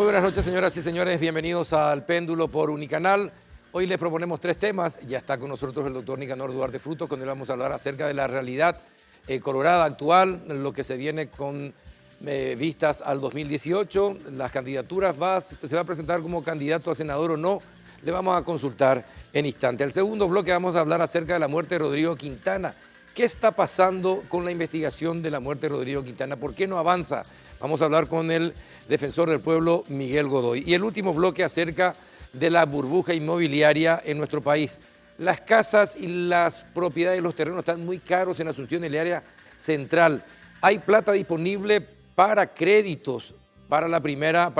Muy buenas noches, señoras y señores. Bienvenidos al Péndulo por Unicanal. Hoy les proponemos 3 temas. Ya está con nosotros el doctor Nicanor Duarte Frutos, con él vamos a hablar acerca de la realidad colorada actual, lo que se viene con vistas al 2018. Las candidaturas, se va a presentar como candidato a senador o no. Le vamos a consultar en instante. Al segundo bloque vamos a hablar acerca de la muerte de Rodrigo Quintana. ¿Qué está pasando con la investigación de la muerte de Rodrigo Quintana? ¿Por qué no avanza? Vamos a hablar con el defensor del pueblo, Miguel Godoy. Y el último bloque acerca de la burbuja inmobiliaria en nuestro país. Las casas y las propiedades, los terrenos están muy caros en Asunción, en el área central. Hay plata disponible para créditos para la primera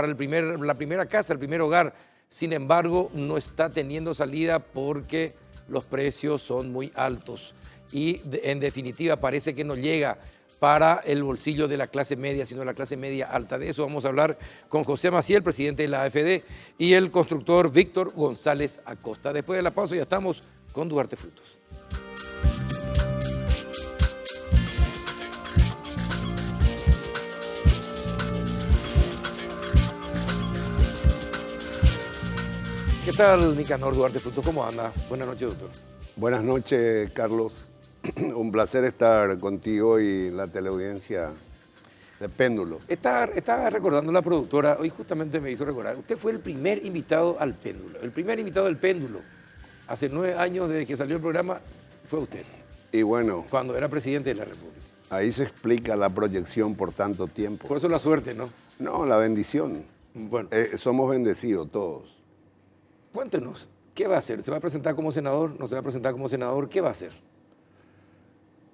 casa, el primer hogar. Sin embargo, no está teniendo salida porque los precios son muy altos. Y en definitiva parece que no llega para el bolsillo de la clase media, sino la clase media alta. De eso vamos a hablar con José Maciel, presidente de la AFD, y el constructor Víctor González Acosta. Después de la pausa ya estamos con Duarte Frutos. ¿Qué tal, Nicanor Duarte Frutos? ¿Cómo anda? Buenas noches, doctor. Buenas noches, Carlos. Un placer estar contigo y la teleaudiencia de Péndulo. Estaba recordando la productora, hoy justamente me hizo recordar, usted fue el primer invitado al Péndulo, el primer invitado del Péndulo. Hace 9 años desde que salió el programa fue usted. Y bueno, cuando era presidente de la República. Ahí se explica la proyección por tanto tiempo. Por eso la suerte, ¿no? No, la bendición. Bueno. Somos bendecidos todos. Cuéntenos, ¿qué va a hacer? ¿Se va a presentar como senador? ¿No se va a presentar como senador? ¿Qué va a hacer?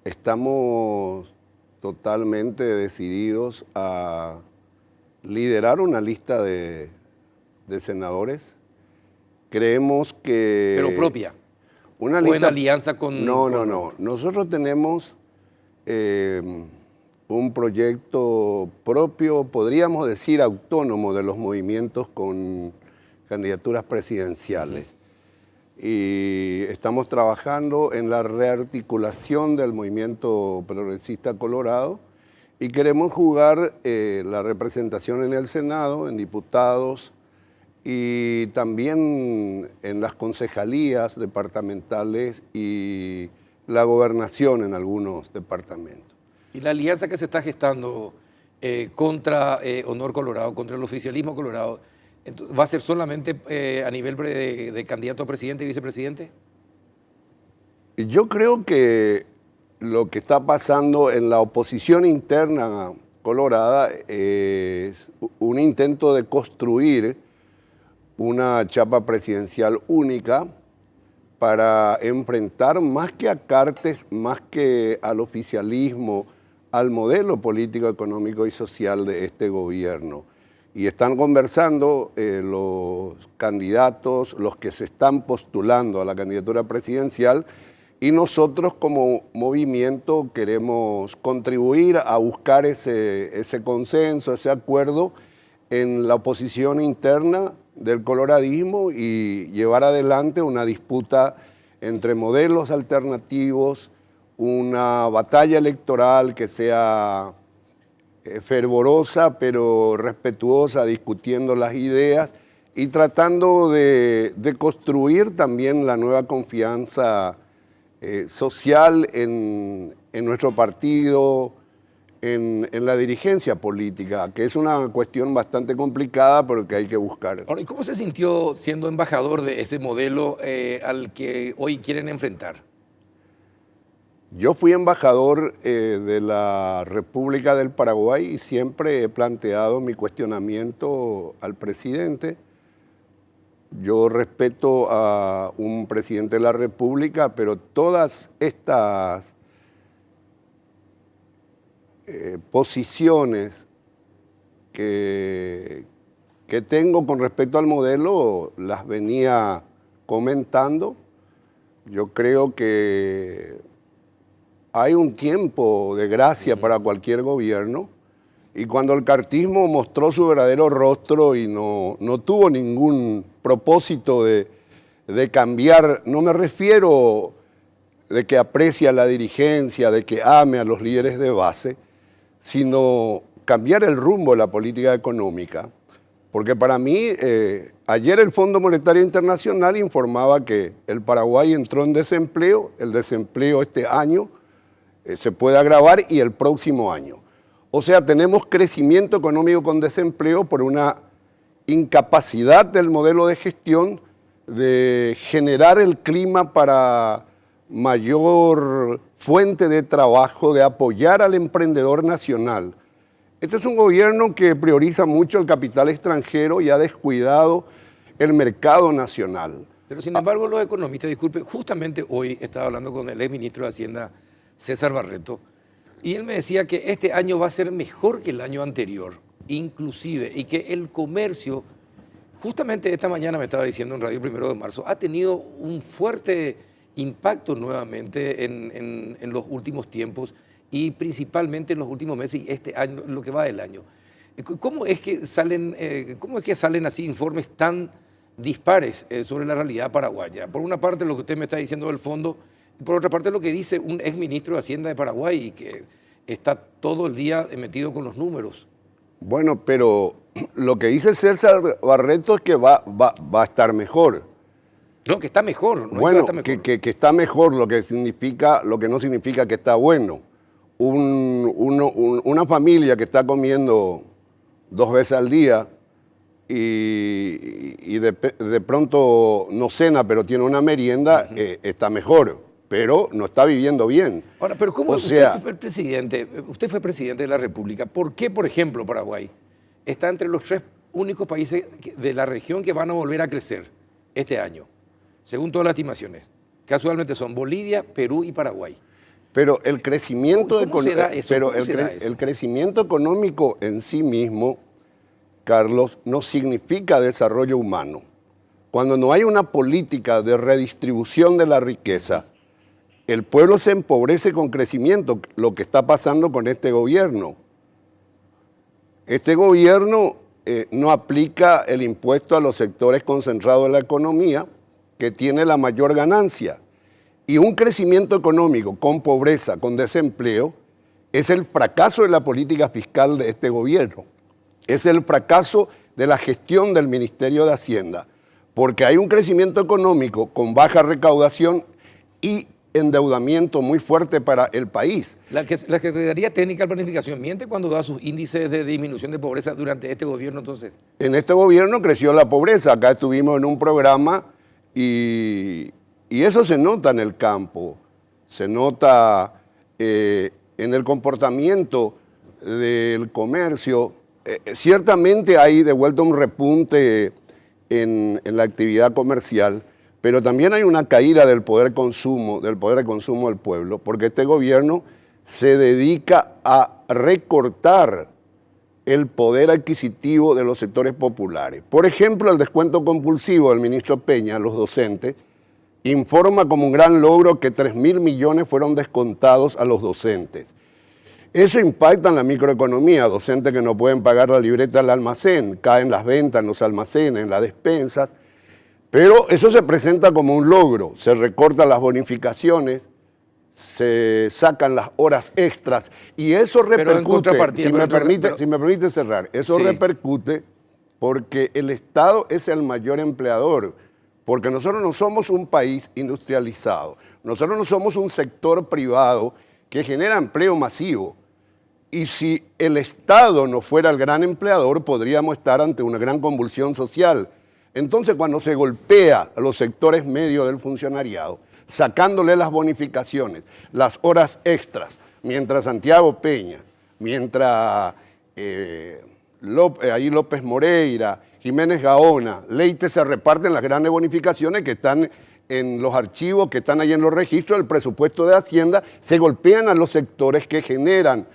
Estamos totalmente decididos a liderar una lista de senadores. Creemos que... ¿Pero propia? Una ¿O lista, en alianza con...? No. Nosotros tenemos un proyecto propio, podríamos decir autónomo, de los movimientos con candidaturas presidenciales. Y estamos trabajando en la rearticulación del movimiento progresista colorado y queremos jugar la representación en el Senado, en diputados y también en las concejalías departamentales y la gobernación en algunos departamentos. ¿Y la alianza que se está gestando contra Honor Colorado, contra el oficialismo colorado, entonces, va a ser solamente a nivel de candidato a presidente y vicepresidente? Yo creo que lo que está pasando en la oposición interna colorada es un intento de construir una chapa presidencial única para enfrentar más que a Cartes, más que al oficialismo, al modelo político, económico y social de este gobierno. Y están conversando los candidatos, los que se están postulando a la candidatura presidencial, y nosotros como movimiento queremos contribuir a buscar ese consenso, ese acuerdo en la oposición interna del coloradismo y llevar adelante una disputa entre modelos alternativos, una batalla electoral que sea fervorosa pero respetuosa, discutiendo las ideas y tratando de construir también la nueva confianza social en nuestro partido, en la dirigencia política, que es una cuestión bastante complicada pero que hay que buscar. Ahora, ¿y cómo se sintió siendo embajador de ese modelo al que hoy quieren enfrentar? Yo fui embajador de la República del Paraguay y siempre he planteado mi cuestionamiento al presidente. Yo respeto a un presidente de la República, pero todas estas posiciones que tengo con respecto al modelo las venía comentando. Yo creo que hay un tiempo de gracia para cualquier gobierno y cuando el cartismo mostró su verdadero rostro y no tuvo ningún propósito de cambiar, no me refiero de que aprecie a la dirigencia, de que ame a los líderes de base, sino cambiar el rumbo de la política económica, Porque para mí, ayer el Fondo Monetario Internacional informaba que el Paraguay entró en desempleo, el desempleo este año se puede agravar y el próximo año. O sea, tenemos crecimiento económico con desempleo por una incapacidad del modelo de gestión de generar el clima para mayor fuente de trabajo, de apoyar al emprendedor nacional. Este es un gobierno que prioriza mucho el capital extranjero y ha descuidado el mercado nacional. Pero sin embargo, los economistas, disculpe, justamente hoy estaba hablando con el exministro de Hacienda, César Barreto, y él me decía que este año va a ser mejor que el año anterior, inclusive, y que el comercio, justamente esta mañana me estaba diciendo en Radio 1 de Marzo, ha tenido un fuerte impacto nuevamente en los últimos tiempos y principalmente en los últimos meses y este año, lo que va del año. ¿Cómo es que salen así informes tan dispares sobre la realidad paraguaya? Por una parte lo que usted me está diciendo del fondo, y por otra parte lo que dice un exministro de Hacienda de Paraguay y que está todo el día metido con los números. Bueno, pero lo que dice César Barreto es que va a estar mejor. No, que está mejor. No bueno, es que, que está mejor, lo que no significa que está bueno. Una familia que está comiendo 2 veces al día y de pronto no cena, pero tiene una merienda, está mejor, pero no está viviendo bien. Ahora, pero ¿cómo usted fue presidente de la República? ¿Por qué, por ejemplo, Paraguay está entre los 3 únicos países de la región que van a volver a crecer este año? Según todas las estimaciones. Casualmente son Bolivia, Perú y Paraguay. Pero el crecimiento, el crecimiento económico en sí mismo, Carlos, no significa desarrollo humano. Cuando no hay una política de redistribución de la riqueza, el pueblo se empobrece con crecimiento, lo que está pasando con este gobierno. Este gobierno no aplica el impuesto a los sectores concentrados de la economía, que tiene la mayor ganancia. Y un crecimiento económico con pobreza, con desempleo, es el fracaso de la política fiscal de este gobierno. Es el fracaso de la gestión del Ministerio de Hacienda, porque hay un crecimiento económico con baja recaudación y endeudamiento muy fuerte para el país. La Secretaría Técnica de Planificación miente cuando da sus índices de disminución de pobreza durante este gobierno, entonces. En este gobierno creció la pobreza. Acá estuvimos en un programa y eso se nota en el campo, se nota en el comportamiento del comercio. Ciertamente hay de vuelta un repunte en la actividad comercial, pero también hay una caída del poder de consumo del pueblo, porque este gobierno se dedica a recortar el poder adquisitivo de los sectores populares. Por ejemplo, el descuento compulsivo del ministro Peña a los docentes informa como un gran logro que 3.000 millones fueron descontados a los docentes. Eso impacta en la microeconomía, docentes que no pueden pagar la libreta del almacén, caen las ventas en los almacenes, en las despensas, pero eso se presenta como un logro, se recortan las bonificaciones, se sacan las horas extras y eso repercute, si me permite cerrar, eso repercute porque el Estado es el mayor empleador, porque nosotros no somos un país industrializado, nosotros no somos un sector privado que genera empleo masivo. Y si el Estado no fuera el gran empleador, podríamos estar ante una gran convulsión social. Entonces, cuando se golpea a los sectores medios del funcionariado, sacándole las bonificaciones, las horas extras, mientras Santiago Peña, mientras López Moreira, Jiménez Gaona, Leite se reparten las grandes bonificaciones que están en los archivos, que están ahí en los registros del presupuesto de Hacienda, se golpean a los sectores que generan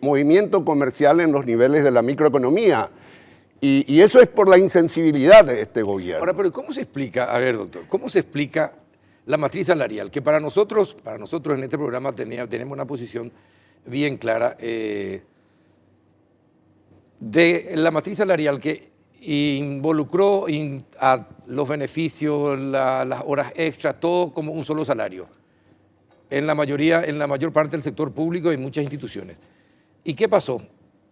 movimiento comercial en los niveles de la microeconomía. Y eso es por la insensibilidad de este gobierno. Ahora, pero ¿cómo se explica, a ver, doctor, cómo se explica la matriz salarial? Que para nosotros en este programa tenemos una posición bien clara de la matriz salarial que involucró a los beneficios, las horas extras, todo como un solo salario. En la mayor parte del sector público y en muchas instituciones. ¿Y qué pasó?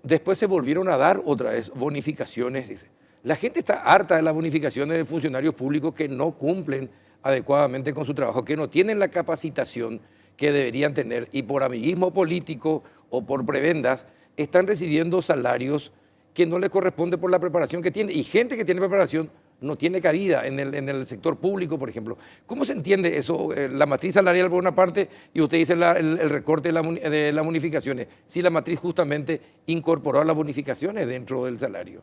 Después se volvieron a dar otra vez bonificaciones, dice. La gente está harta de las bonificaciones de funcionarios públicos que no cumplen adecuadamente con su trabajo, que no tienen la capacitación que deberían tener y por amiguismo político o por prebendas están recibiendo salarios que no les corresponde por la preparación que tiene. Y gente que tiene preparación no tiene cabida en el sector público, por ejemplo. ¿Cómo se entiende eso? La matriz salarial por una parte y usted dice el recorte de las bonificaciones. Si la matriz justamente incorporó las bonificaciones dentro del salario.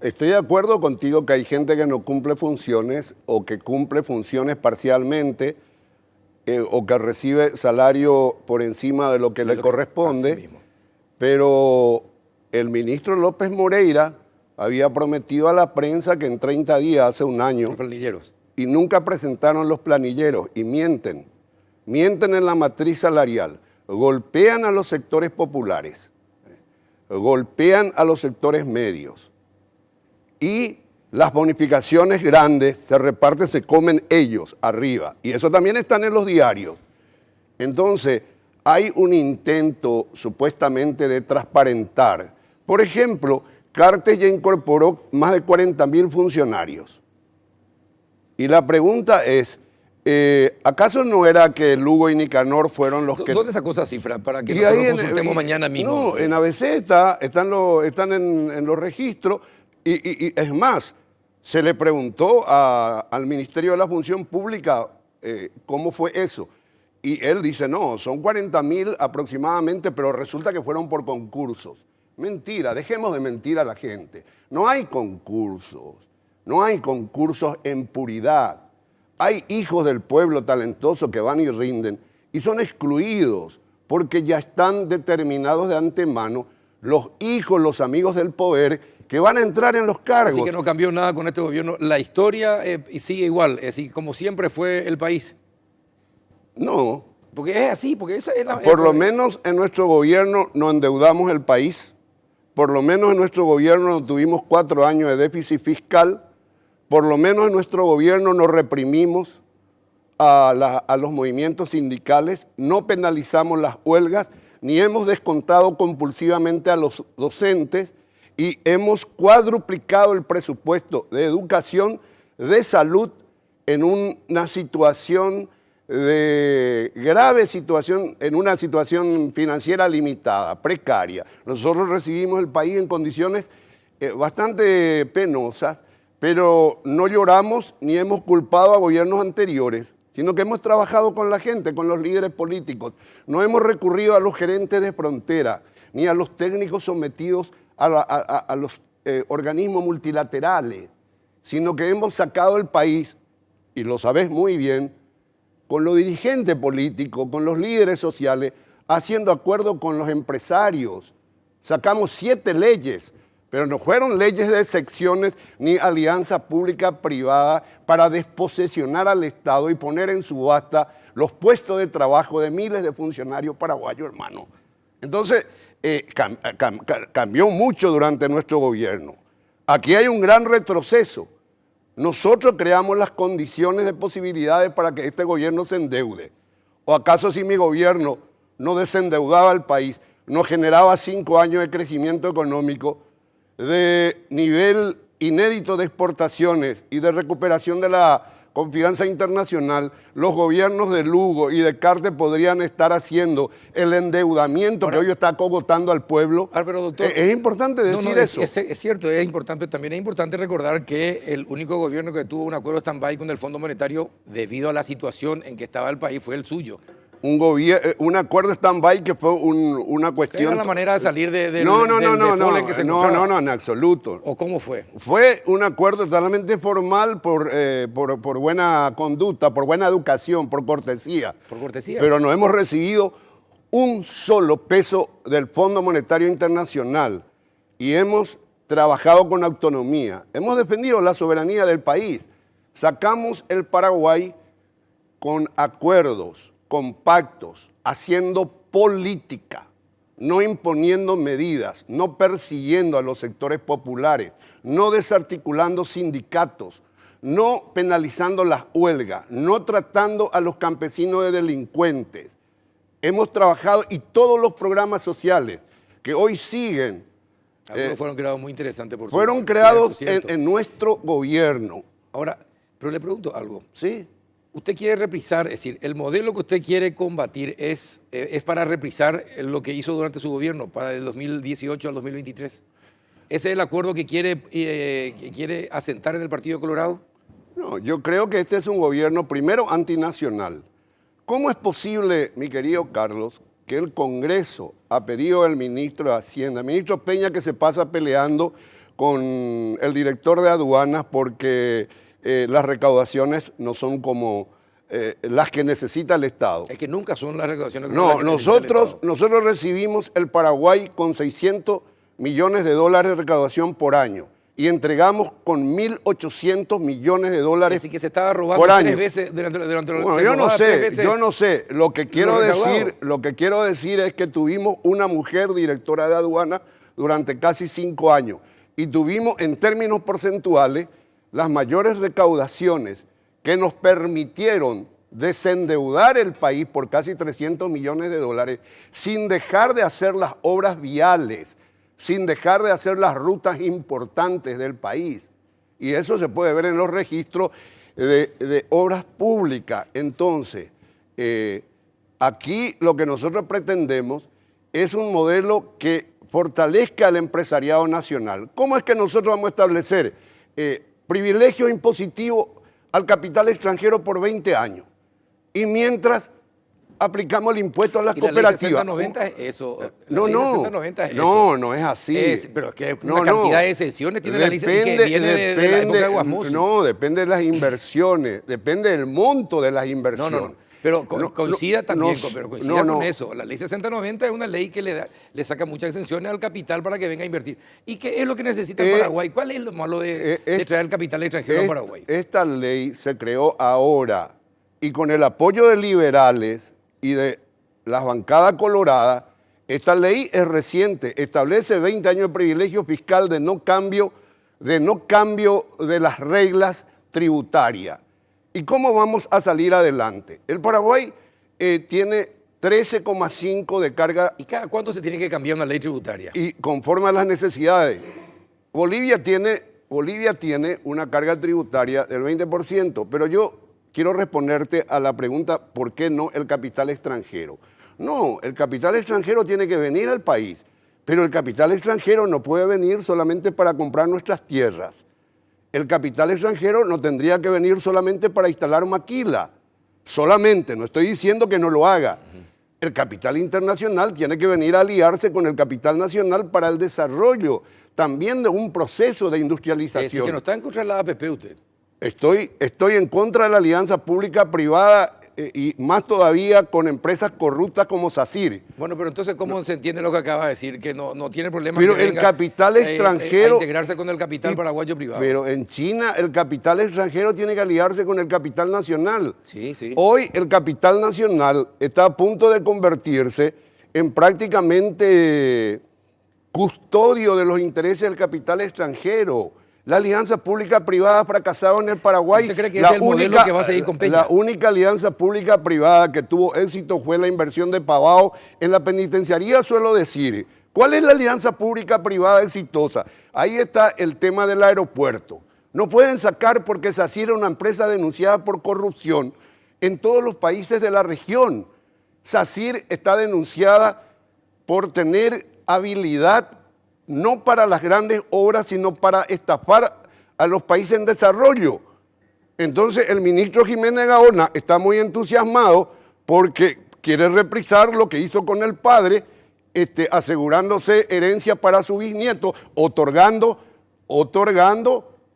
Estoy de acuerdo contigo que hay gente que no cumple funciones o que cumple funciones parcialmente o que recibe salario por encima de lo que le corresponde, pero el ministro López Moreira había prometido a la prensa que en 30 días, hace un año, los planilleros, y nunca presentaron los planilleros y mienten en la matriz salarial, golpean a los sectores populares, golpean a los sectores medios. Y las bonificaciones grandes se reparten, se comen ellos arriba. Y eso también está en los diarios. Entonces, hay un intento supuestamente de transparentar. Por ejemplo, Cartes ya incorporó más de 40.000 funcionarios. Y la pregunta es, ¿acaso no era que Lugo y Nicanor fueron los que... ¿Dónde sacó esa cifra para que nosotros consultemos mañana mismo? No, en ABC están en los registros. Y es más, se le preguntó al Ministerio de la Función Pública cómo fue eso. Y él dice, no, son 40.000 aproximadamente, pero resulta que fueron por concursos. Mentira, dejemos de mentir a la gente. No hay concursos en puridad. Hay hijos del pueblo talentosos que van y rinden y son excluidos porque ya están determinados de antemano los hijos, los amigos del poder que van a entrar en los cargos. Así que no cambió nada con este gobierno. La historia sigue igual, es decir, como siempre fue el país. No. Porque es así, porque esa es la... Por lo menos en nuestro gobierno no endeudamos el país. Por lo menos en nuestro gobierno no tuvimos 4 años de déficit fiscal. Por lo menos en nuestro gobierno no reprimimos a los movimientos sindicales, no penalizamos las huelgas, ni hemos descontado compulsivamente a los docentes y hemos cuadruplicado el presupuesto de educación, de salud, en una situación de grave situación, en una situación financiera limitada, precaria. Nosotros recibimos el país en condiciones bastante penosas, pero no lloramos ni hemos culpado a gobiernos anteriores, sino que hemos trabajado con la gente, con los líderes políticos. No hemos recurrido a los gerentes de frontera, ni a los técnicos sometidos a los organismos multilaterales, sino que hemos sacado el país, y lo sabés muy bien, con los dirigentes políticos, con los líderes sociales, haciendo acuerdo con los empresarios. Sacamos 7 leyes, pero no fueron leyes de secciones ni alianza pública-privada para desposesionar al Estado y poner en subasta los puestos de trabajo de miles de funcionarios paraguayos, hermano. Entonces, cambió mucho durante nuestro gobierno. Aquí hay un gran retroceso. Nosotros creamos las condiciones de posibilidades para que este gobierno se endeude. ¿O acaso si mi gobierno no desendeudaba al país, no generaba 5 años de crecimiento económico, de nivel inédito de exportaciones y de recuperación de la confianza internacional, los gobiernos de Lugo y de Cartes podrían estar haciendo el endeudamiento que hoy está acogotando al pueblo? Pero doctor, es importante decir eso. Es cierto, es importante. También es importante recordar que el único gobierno que tuvo un acuerdo stand-by con el Fondo Monetario debido a la situación en que estaba el país fue el suyo. Un acuerdo stand-by que fue una cuestión... ¿Era la manera de salir del en que se encontraba? No, en absoluto. ¿O cómo fue? Fue un acuerdo totalmente formal por buena conducta, por buena educación, por cortesía. Por cortesía. Pero no hemos recibido un solo peso del Fondo Monetario Internacional y hemos trabajado con autonomía. Hemos defendido la soberanía del país. Sacamos el Paraguay con acuerdos, con pactos, haciendo política, no imponiendo medidas, no persiguiendo a los sectores populares, no desarticulando sindicatos, no penalizando las huelgas, no tratando a los campesinos de delincuentes. Hemos trabajado y todos los programas sociales que hoy siguen Algunos fueron creados muy interesantes, por Fueron cierto. creados Cierto. en nuestro gobierno. Ahora, pero le pregunto algo. ¿Sí? Usted quiere reprisar, es decir, el modelo que usted quiere combatir es para reprisar lo que hizo durante su gobierno, para el 2018 al 2023. ¿Ese es el acuerdo que quiere asentar en el Partido Colorado? No, yo creo que este es un gobierno, primero, antinacional. ¿Cómo es posible, mi querido Carlos, que el Congreso, a pedido del ministro de Hacienda, el ministro Peña, que se pasa peleando con el director de aduanas porque las recaudaciones no son como las que necesita el Estado? Es que nunca son las recaudaciones. No, nosotros recibimos el Paraguay con 600 millones de dólares de recaudación por año y entregamos con 1.800 millones de dólares Así que se estaba robando por año. 3 veces durante Bueno, yo no sé. Lo que quiero decir es que tuvimos una mujer directora de aduana durante casi 5 años y tuvimos en términos porcentuales las mayores recaudaciones que nos permitieron desendeudar el país por casi 300 millones de dólares sin dejar de hacer las obras viales, sin dejar de hacer las rutas importantes del país. Y eso se puede ver en los registros de obras públicas. Entonces, aquí lo que nosotros pretendemos es un modelo que fortalezca al empresariado nacional. ¿Cómo es que nosotros vamos a establecer privilegios impositivos al capital extranjero por 20 años? Y mientras aplicamos el impuesto a las cooperativas. La ley 6090 es eso. No es así. Pero es que una cantidad de exenciones tiene la ley que viene de la época de Guasmusi. No, depende de las inversiones, depende del monto de las inversiones. No. Pero coincida también con eso. La ley 6090 es una ley que le saca muchas exenciones al capital para que venga a invertir. ¿Y qué es lo que necesita Paraguay? ¿Cuál es lo malo de traer el capital extranjero a Paraguay? Esta ley se creó ahora y con el apoyo de liberales y de las bancadas coloradas. Esta ley es reciente, establece 20 años de privilegio fiscal de no cambio de las reglas tributarias. ¿Y cómo vamos a salir adelante? El Paraguay tiene 13,5 de carga. ¿Y cada cuánto se tiene que cambiar una ley tributaria? Y conforme a las necesidades. Bolivia tiene una carga tributaria del 20%, pero yo quiero responderte a la pregunta, ¿por qué no el capital extranjero? No, el capital extranjero tiene que venir al país, pero el capital extranjero no puede venir solamente para comprar nuestras tierras. El capital extranjero no tendría que venir solamente para instalar maquila, solamente, no estoy diciendo que no lo haga. El capital internacional tiene que venir a aliarse con el capital nacional para el desarrollo también de un proceso de industrialización. Es decir, que no está en contra de la APP usted. Estoy en contra de la alianza pública-privada y más todavía con empresas corruptas como SACIR. Bueno, pero entonces, ¿cómo se entiende lo que acaba de decir? Que no tiene problema pero que el capital extranjero, a integrarse con el capital paraguayo privado. Pero en China el capital extranjero tiene que aliarse con el capital nacional. Sí. Hoy el capital nacional está a punto de convertirse en prácticamente custodio de los intereses del capital extranjero. La alianza pública-privada ha fracasado en el Paraguay. ¿Usted cree que es el modelo que va a seguir con Peña? La única alianza pública-privada que tuvo éxito fue la inversión de Pavao en la penitenciaría, suelo decir. ¿Cuál es la alianza pública-privada exitosa? Ahí está el tema del aeropuerto. No pueden sacar porque SACIR era una empresa denunciada por corrupción en todos los países de la región. SACIR está denunciada por tener habilidad no para las grandes obras, sino para estafar a los países en desarrollo. Entonces el ministro Jiménez Gaona está muy entusiasmado porque quiere reprisar lo que hizo con el padre, asegurándose herencia para su bisnieto, otorgando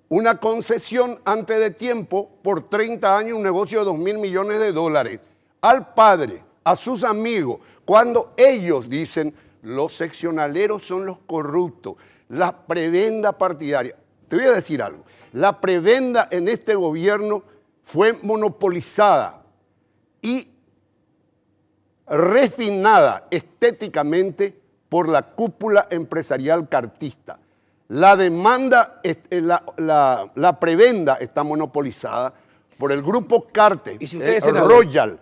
una concesión antes de tiempo por 30 años, un negocio de 2.000 millones de dólares al padre, a sus amigos, cuando ellos dicen los seccionaleros son los corruptos, la prebenda partidaria. Te voy a decir algo, la prebenda en este gobierno fue monopolizada y refinada estéticamente por la cúpula empresarial cartista. La demanda, la prebenda está monopolizada por el grupo Carte, ¿Y si usted es Royal,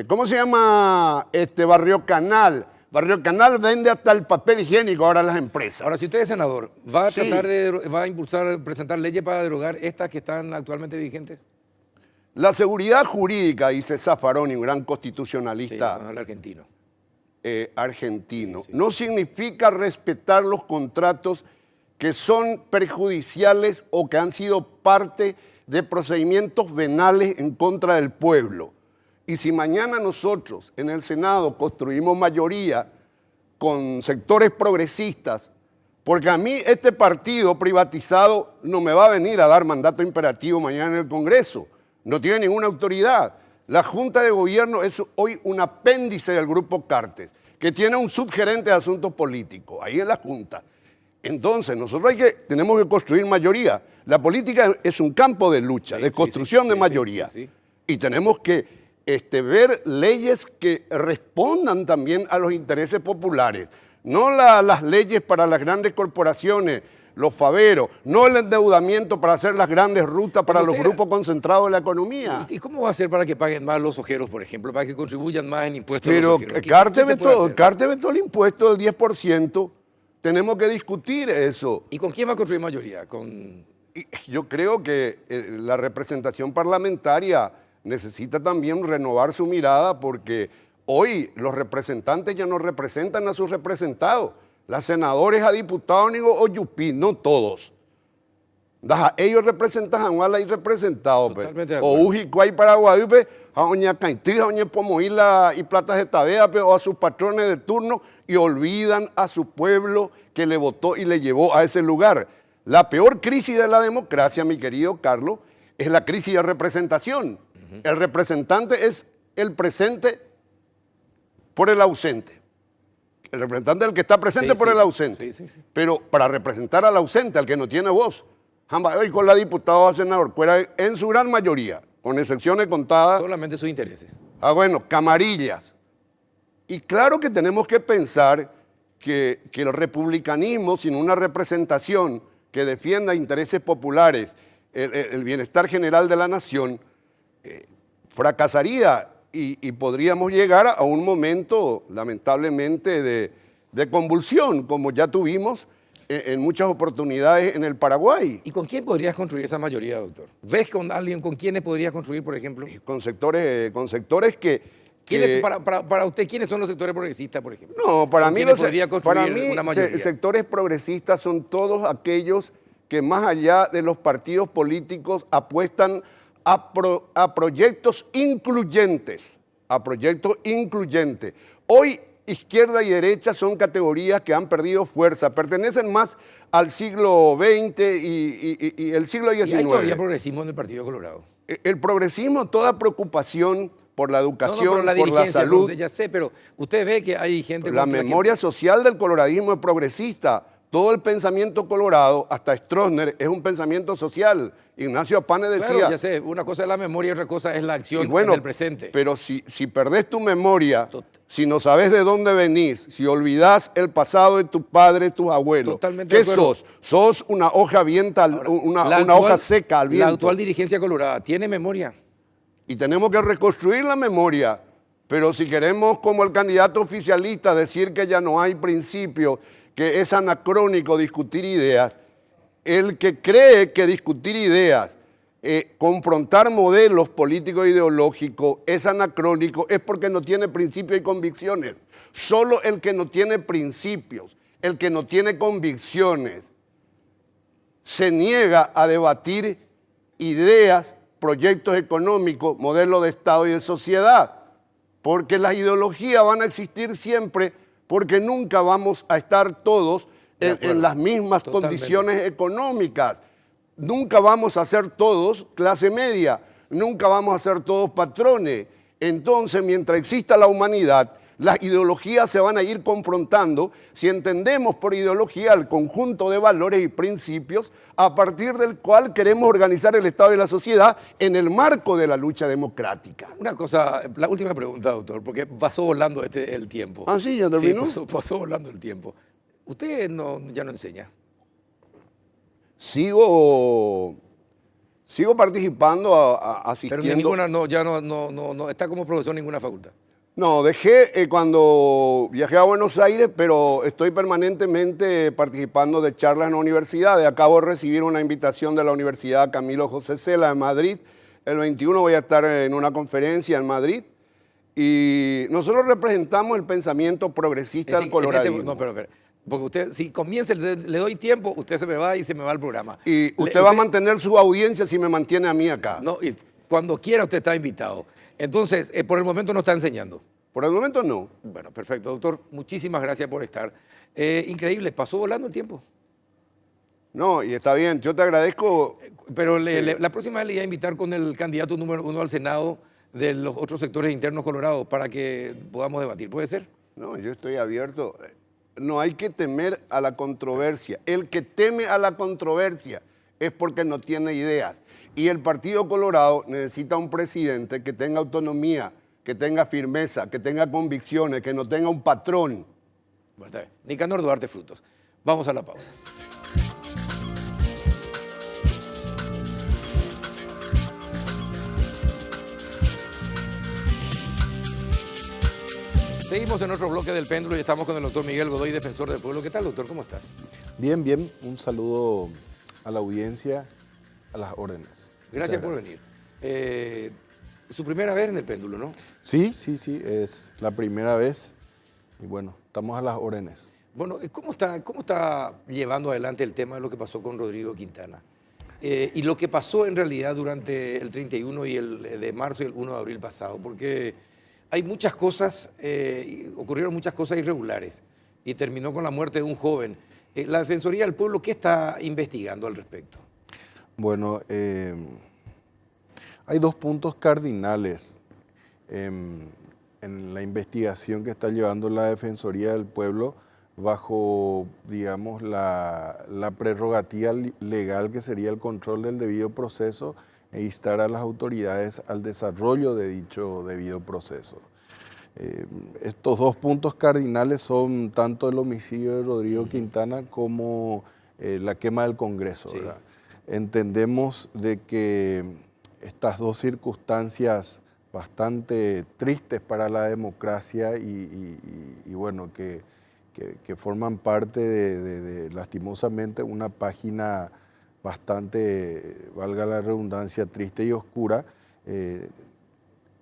¿cómo se llama? Barrio Canal, Barrio Canal vende hasta el papel higiénico ahora a las empresas. Ahora, si usted es senador, ¿va a Sí. tratar va a impulsar, presentar leyes para derogar estas que están actualmente vigentes? La seguridad jurídica, dice Zaffaroni, un gran Sí, constitucionalista con el argentino. argentino, Sí. no significa respetar los contratos que son perjudiciales o que han sido parte de procedimientos venales en contra del pueblo. Y si mañana nosotros en el Senado construimos mayoría con sectores progresistas, porque a mí este partido privatizado no me va a venir a dar mandato imperativo mañana en el Congreso, no tiene ninguna autoridad. La Junta de Gobierno es hoy un apéndice del Grupo Cartes, que tiene un subgerente de asuntos políticos, ahí en la Junta. Entonces, nosotros tenemos que construir mayoría. La política es un campo de lucha, de construcción de mayoría. Y tenemos que ver leyes que respondan también a los intereses populares. No las leyes para las grandes corporaciones, los faveros, no el endeudamiento para hacer las grandes rutas para los grupos concentrados de la economía. ¿Y cómo va a ser para que paguen más los ojeros, por ejemplo, para que contribuyan más en impuestos Pero los ojeros? Cartes vetó el impuesto del 10%. Tenemos que discutir eso. ¿Y con quién va a construir mayoría? Y yo creo que la representación parlamentaria necesita también renovar su mirada porque hoy los representantes ya no representan a sus representados. Las senadores a diputados o yupi, no todos. Ellos representan a un ala y representados. O Ujicuay Paraguay, a doña Caití, a doña Pomoíla y Platas de Tavera, o a sus patrones de turno y olvidan a su pueblo que le votó y le llevó a ese lugar. La peor crisis de la democracia, mi querido Carlos, es la crisis de representación. El representante es el presente por el ausente. El representante es el que está presente por el ausente. Pero para representar al ausente, al que no tiene voz, hoy con la diputada o senador, en su gran mayoría, con excepciones contadas. Solamente sus intereses. Bueno, camarillas. Y claro que tenemos que pensar que el republicanismo, sin una representación que defienda intereses populares, el bienestar general de la nación, fracasaría y podríamos llegar a un momento, lamentablemente, de convulsión, como ya tuvimos en muchas oportunidades en el Paraguay. ¿Y con quién podrías construir esa mayoría, doctor? ¿Ves con alguien con quiénes podrías construir, por ejemplo? Con sectores que... Para usted, ¿quiénes son los sectores progresistas, por ejemplo? No, para mí una mayoría? Sectores progresistas son todos aquellos que más allá de los partidos políticos apuestan a proyectos incluyentes, Hoy izquierda y derecha son categorías que han perdido fuerza, pertenecen más al siglo XX y el siglo XIX. ¿Y hay todavía progresismo en el Partido Colorado? El progresismo, toda preocupación por la educación, por la salud. Ya sé, pero usted ve que hay gente... La memoria social del coloradismo es progresista. Todo el pensamiento colorado, hasta Stroessner, es un pensamiento social. Ignacio Apane decía... Claro, ya sé, una cosa es la memoria y otra cosa es la acción en el presente. Pero si perdés tu memoria, si no sabes de dónde venís, si olvidás el pasado de tus padres, tus abuelos, ¿qué sos? Sos una hoja una hoja seca al viento. La actual dirigencia colorada tiene memoria. Y tenemos que reconstruir la memoria. Pero si queremos, como el candidato oficialista, decir que ya no hay principios, que es anacrónico discutir ideas, el que cree que discutir ideas, confrontar modelos políticos e ideológicos es anacrónico, es porque no tiene principios y convicciones. Solo el que no tiene principios, el que no tiene convicciones, se niega a debatir ideas, proyectos económicos, modelos de Estado y de sociedad, porque las ideologías van a existir siempre, porque nunca vamos a estar todos en las mismas condiciones económicas. Nunca vamos a ser todos clase media, nunca vamos a ser todos patrones. Entonces, mientras exista la humanidad, las ideologías se van a ir confrontando si entendemos por ideología el conjunto de valores y principios a partir del cual queremos organizar el Estado y la sociedad en el marco de la lucha democrática. Una cosa, la última pregunta, doctor, porque pasó volando el tiempo. Ah, sí, ya terminó. Sí, pasó volando el tiempo. ¿Usted ya no enseña? Sigo participando, asistiendo. Pero ya no está como profesor en ninguna facultad. No, dejé cuando viajé a Buenos Aires, pero estoy permanentemente participando de charlas en la universidad. Acabo de recibir una invitación de la Universidad Camilo José Cela de Madrid. El 21 voy a estar en una conferencia en Madrid. Y nosotros representamos el pensamiento progresista del coloradismo. No, pero, porque usted, si comienza, le doy tiempo, usted se me va y se me va el programa. Y usted va a mantener su audiencia si me mantiene a mí acá. No, y cuando quiera usted está invitado. Entonces, por el momento no está enseñando. Por el momento no. Bueno, perfecto, doctor. Muchísimas gracias por estar. Increíble, pasó volando el tiempo. No, y está bien, yo te agradezco. Pero la próxima vez le voy a invitar con el candidato número 1 al Senado de los otros sectores internos colorados para que podamos debatir. ¿Puede ser? No, yo estoy abierto. No hay que temer a la controversia. El que teme a la controversia es porque no tiene ideas. Y el Partido Colorado necesita un presidente que tenga autonomía, que tenga firmeza, que tenga convicciones, que no tenga un patrón. Bueno, está bien. Nicanor Duarte Frutos. Vamos a la pausa. Seguimos en otro bloque del péndulo y estamos con el doctor Miguel Godoy, defensor del pueblo. ¿Qué tal, doctor? ¿Cómo estás? Bien, bien. Un saludo a la audiencia, a las órdenes. Gracias por venir. Su primera vez en el péndulo, ¿no? Sí, es la primera vez y bueno, estamos a las órdenes. Bueno, ¿cómo está llevando adelante el tema de lo que pasó con Rodrigo Quintana? Y lo que pasó en realidad durante el 31 y el de marzo y el 1 de abril pasado, porque hay muchas cosas, ocurrieron muchas cosas irregulares y terminó con la muerte de un joven. La Defensoría del Pueblo, ¿qué está investigando al respecto? Bueno, hay dos puntos cardinales en la investigación que está llevando la Defensoría del Pueblo bajo, digamos, la prerrogativa legal que sería el control del debido proceso e instar a las autoridades al desarrollo de dicho debido proceso. Estos dos puntos cardinales son tanto el homicidio de Rodrigo Quintana como la quema del Congreso. Sí. ¿Verdad? Entendemos de que estas dos circunstancias bastante tristes para la democracia y bueno, que forman parte de lastimosamente una página bastante, valga la redundancia, triste y oscura.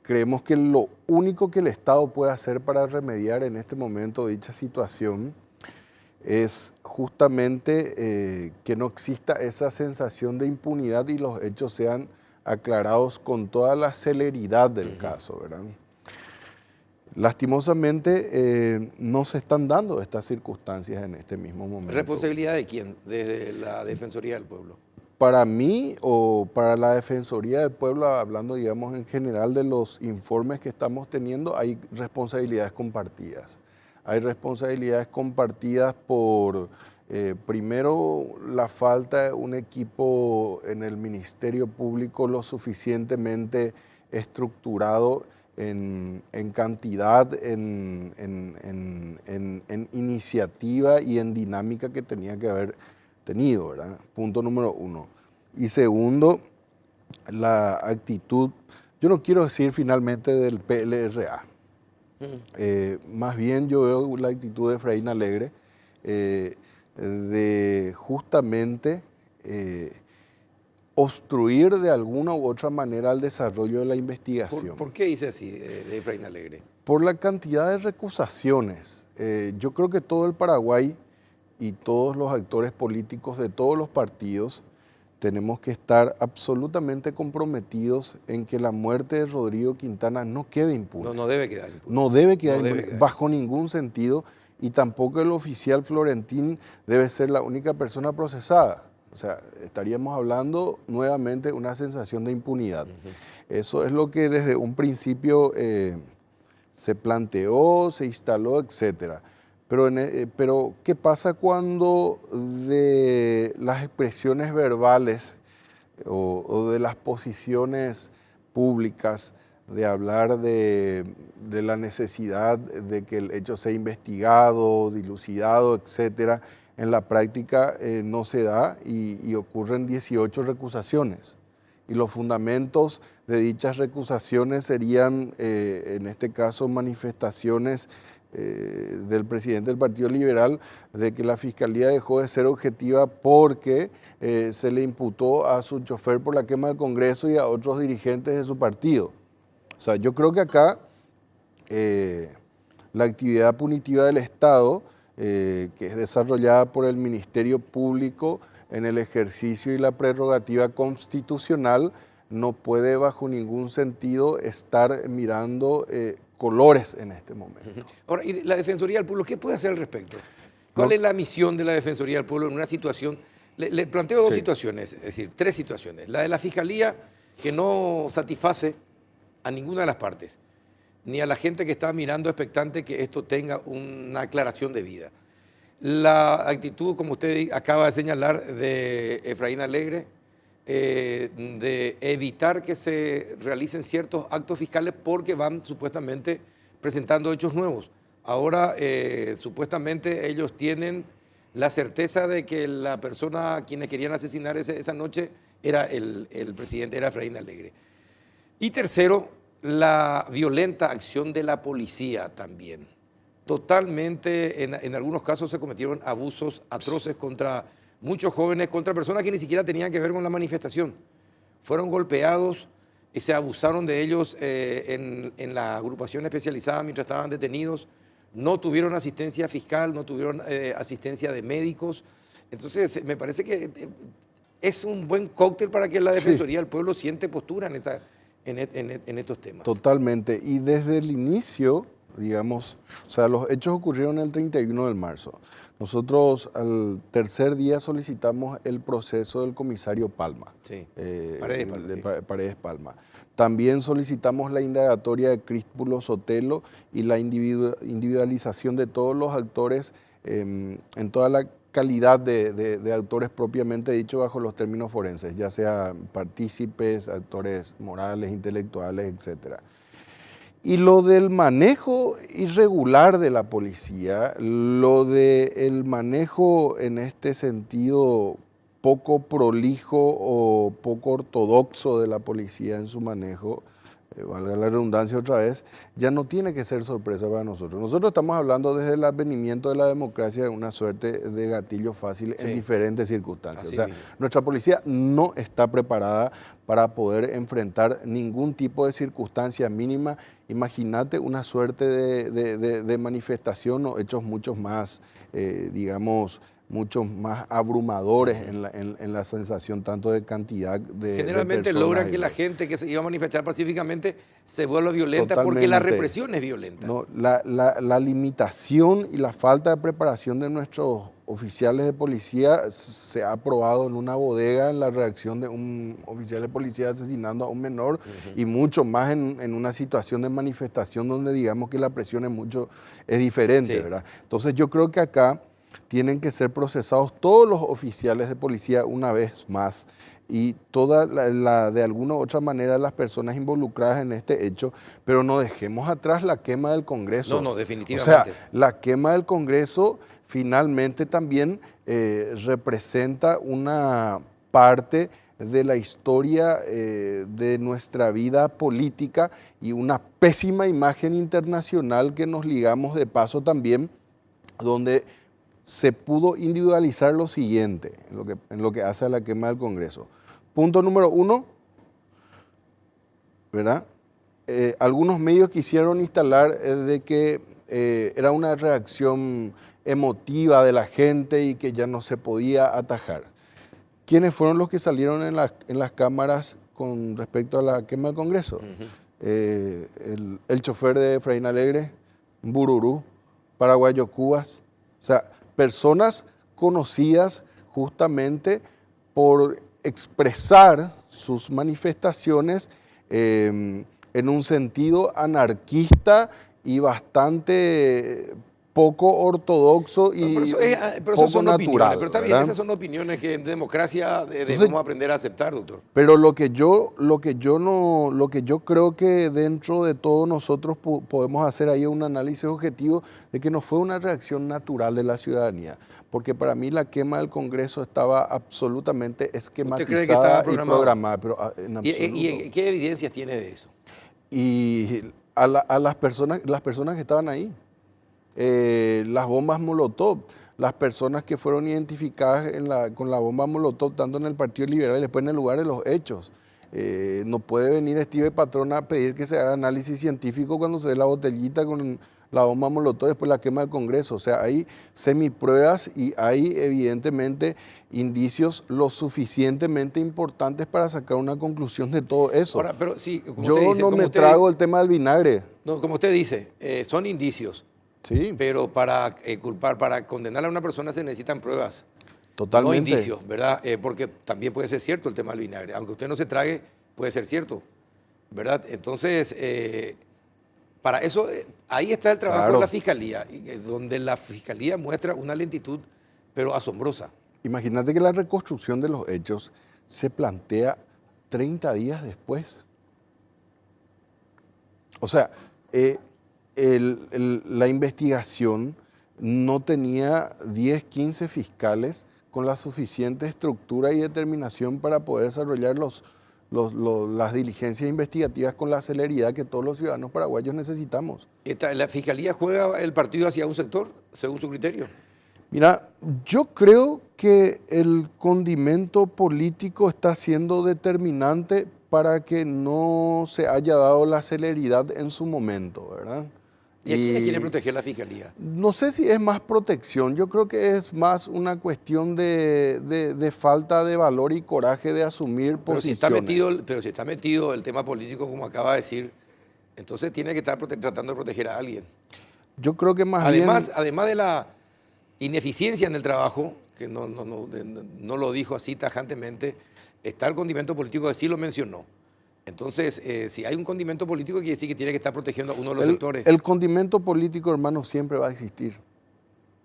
Creemos que lo único que el Estado puede hacer para remediar en este momento dicha situación es justamente que no exista esa sensación de impunidad y los hechos sean aclarados con toda la celeridad del caso, ¿verdad? Lastimosamente no se están dando estas circunstancias en este mismo momento. ¿Responsabilidad de quién? ¿Desde la Defensoría del Pueblo? Para mí o para la Defensoría del Pueblo, hablando digamos en general de los informes que estamos teniendo, hay responsabilidades compartidas. Hay responsabilidades compartidas por, primero, la falta de un equipo en el Ministerio Público lo suficientemente estructurado en cantidad, en iniciativa y en dinámica que tenía que haber tenido, ¿verdad? Punto número uno. Y segundo, la actitud, yo no quiero decir finalmente del PLRA, más bien yo veo la actitud de Efraín Alegre de justamente obstruir de alguna u otra manera el desarrollo de la investigación. ¿Por qué dice así de Efraín Alegre? Por la cantidad de recusaciones. Yo creo que todo el Paraguay y todos los actores políticos de todos los partidos tenemos que estar absolutamente comprometidos en que la muerte de Rodrigo Quintana no quede impune. No debe quedar impune. No debe quedar impune, bajo ningún sentido, y tampoco el oficial Florentín debe ser la única persona procesada. O sea, estaríamos hablando nuevamente de una sensación de impunidad. Eso es lo que desde un principio se planteó, se instaló, etcétera. Pero, ¿qué pasa cuando de las expresiones verbales o de las posiciones públicas de hablar de la necesidad de que el hecho sea investigado, dilucidado, etcétera, en la práctica no se da y ocurren 18 recusaciones? y los fundamentos de dichas recusaciones serían, en este caso, manifestaciones del presidente del Partido Liberal de que la Fiscalía dejó de ser objetiva porque se le imputó a su chofer por la quema del Congreso y a otros dirigentes de su partido. O sea, yo creo que acá la actividad punitiva del Estado, que es desarrollada por el Ministerio Público en el ejercicio y la prerrogativa constitucional, no puede bajo ningún sentido estar mirando colores en este momento. Ahora, ¿y la Defensoría del Pueblo qué puede hacer al respecto? ¿Cuál es la misión de la Defensoría del Pueblo en una situación? Le planteo dos situaciones, es decir, tres situaciones. La de la Fiscalía, que no satisface a ninguna de las partes, ni a la gente que está mirando expectante que esto tenga una aclaración de vida. La actitud, como usted acaba de señalar, de Efraín Alegre, de evitar que se realicen ciertos actos fiscales porque van supuestamente presentando hechos nuevos. Ahora, supuestamente ellos tienen la certeza de que la persona a quienes querían asesinar esa noche era el presidente, era Efraín Alegre. Y tercero, la violenta acción de la policía también. Totalmente, en algunos casos se cometieron abusos atroces contra muchos jóvenes, contra personas que ni siquiera tenían que ver con la manifestación. Fueron golpeados y se abusaron de ellos en la agrupación especializada mientras estaban detenidos. No tuvieron asistencia fiscal, no tuvieron asistencia de médicos. Entonces, me parece que es un buen cóctel para que la Defensoría del Pueblo siente postura en estos temas. Totalmente. Y desde el inicio, digamos, o sea, los hechos ocurrieron el 31 de marzo. Nosotros al tercer día solicitamos el proceso del comisario Palma, Sí, Paredes Palma. También solicitamos la indagatoria de Críspulo Sotelo y la individualización de todos los actores en toda la calidad de actores propiamente dicho bajo los términos forenses, ya sea partícipes, actores morales, intelectuales, etcétera. Y lo del manejo irregular de la policía, lo del manejo en este sentido poco prolijo o poco ortodoxo de la policía en su manejo, valga la redundancia otra vez, ya no tiene que ser sorpresa para nosotros. Nosotros estamos hablando desde el advenimiento de la democracia de una suerte de gatillo fácil en diferentes circunstancias. Así o sea, mismo. nuestra policía no está preparada para poder enfrentar ningún tipo de circunstancia mínima. Imagínate una suerte de manifestación o hechos muchos más, muchos más abrumadores en la sensación tanto de cantidad de Generalmente personas logran que la gente que se iba a manifestar pacíficamente se vuelva violenta porque la represión es violenta. No, la limitación y la falta de preparación de nuestros oficiales de policía se ha probado en una bodega en la reacción de un oficial de policía asesinando a un menor y mucho más en una situación de manifestación donde digamos que la presión es diferente, ¿verdad? Entonces yo creo que acá tienen que ser procesados todos los oficiales de policía una vez más y de alguna u otra manera las personas involucradas en este hecho, pero no dejemos atrás la quema del Congreso. No, definitivamente. O sea, la quema del Congreso finalmente también representa una parte de la historia de nuestra vida política y una pésima imagen internacional que nos ligamos de paso también, donde se pudo individualizar lo siguiente en lo que hace a la quema del Congreso. Punto número 1, ¿verdad? Algunos medios quisieron instalar de que era una reacción emotiva de la gente y que ya no se podía atajar. ¿Quiénes fueron los que salieron en las cámaras con respecto a la quema del Congreso? El chofer de Efraín Alegre, Bururú, Paraguayo Cubas, o sea, personas conocidas justamente por expresar sus manifestaciones en un sentido anarquista y bastante poco ortodoxo y Pero eso poco son opiniones, natural. pero está bien, ¿verdad? esas son opiniones que en democracia Entonces, debemos aprender a aceptar, doctor. pero lo que yo creo que dentro de todos nosotros podemos hacer ahí un análisis objetivo de que no fue una reacción natural de la ciudadanía, porque para mí la quema del Congreso estaba absolutamente cree que esquematizada estaba y programado? programada, pero en absoluto. ¿Y qué evidencias tiene de eso? Y a las personas que estaban ahí, las bombas Molotov, las personas que fueron identificadas con la bomba Molotov, tanto en el Partido Liberal y después en el lugar de los hechos. No puede venir Steve Patrona a pedir que se haga análisis científico cuando se dé la botellita con la bomba Molotov, después la quema del Congreso. O sea, hay semipruebas y hay evidentemente indicios lo suficientemente importantes para sacar una conclusión de todo eso. Ahora, pero sí, como Yo usted dice, no como me usted- trago el tema del vinagre. No, como usted dice, son indicios, Sí, pero para culpar, para condenar a una persona se necesitan pruebas, totalmente. no indicios, ¿verdad? Porque también puede ser cierto el tema del vinagre, aunque usted no se trague, puede ser cierto, ¿verdad? Entonces, para eso, ahí está el trabajo Claro. de la Fiscalía, donde la Fiscalía muestra una lentitud, pero asombrosa. Imagínate que la reconstrucción de los hechos se plantea 30 días después. O sea, la investigación no tenía 10, 15 fiscales con la suficiente estructura y determinación para poder desarrollar las diligencias investigativas con la celeridad que todos los ciudadanos paraguayos necesitamos. ¿La Fiscalía juega el partido hacia un sector, según su criterio? Mira, yo creo que el condimento político está siendo determinante para que no se haya dado la celeridad en su momento, ¿verdad? ¿Y a quiénes quiere proteger la Fiscalía? No sé si es más protección, yo creo que es más una cuestión de falta de valor y coraje de asumir Pero si posiciones. está metido el tema político, como acaba de decir, entonces tiene que estar tratando de proteger a alguien. Yo creo que más Además, bien... además de la ineficiencia en el trabajo, que no lo dijo así tajantemente, está el condimento político que sí lo mencionó. Entonces, si hay un condimento político, quiere decir que tiene que estar protegiendo a uno de los sectores. El condimento político, hermano, siempre va a existir.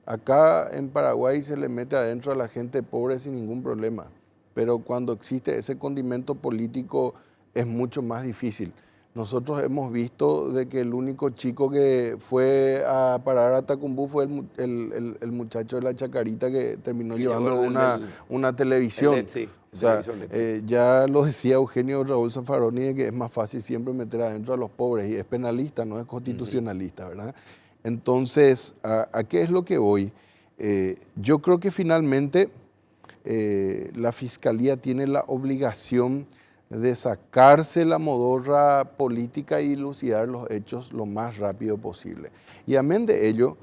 Acá en Paraguay se le mete adentro a la gente pobre sin ningún problema, pero cuando existe ese condimento político es mucho más difícil. Nosotros hemos visto de que el único chico que fue a parar a Tacumbú fue el muchacho de la Chacarita que terminó Que llevando llevó una televisión. el LED, sí, O sea, el televisor LED, sí. ya lo decía Eugenio Raúl Zaffaroni de que es más fácil siempre meter adentro a los pobres y es penalista, no es constitucionalista, ¿verdad? Entonces, ¿a qué es lo que voy? Yo creo que finalmente la Fiscalía tiene la obligación de sacarse la modorra política y dilucidar los hechos lo más rápido posible. Y amén de ello,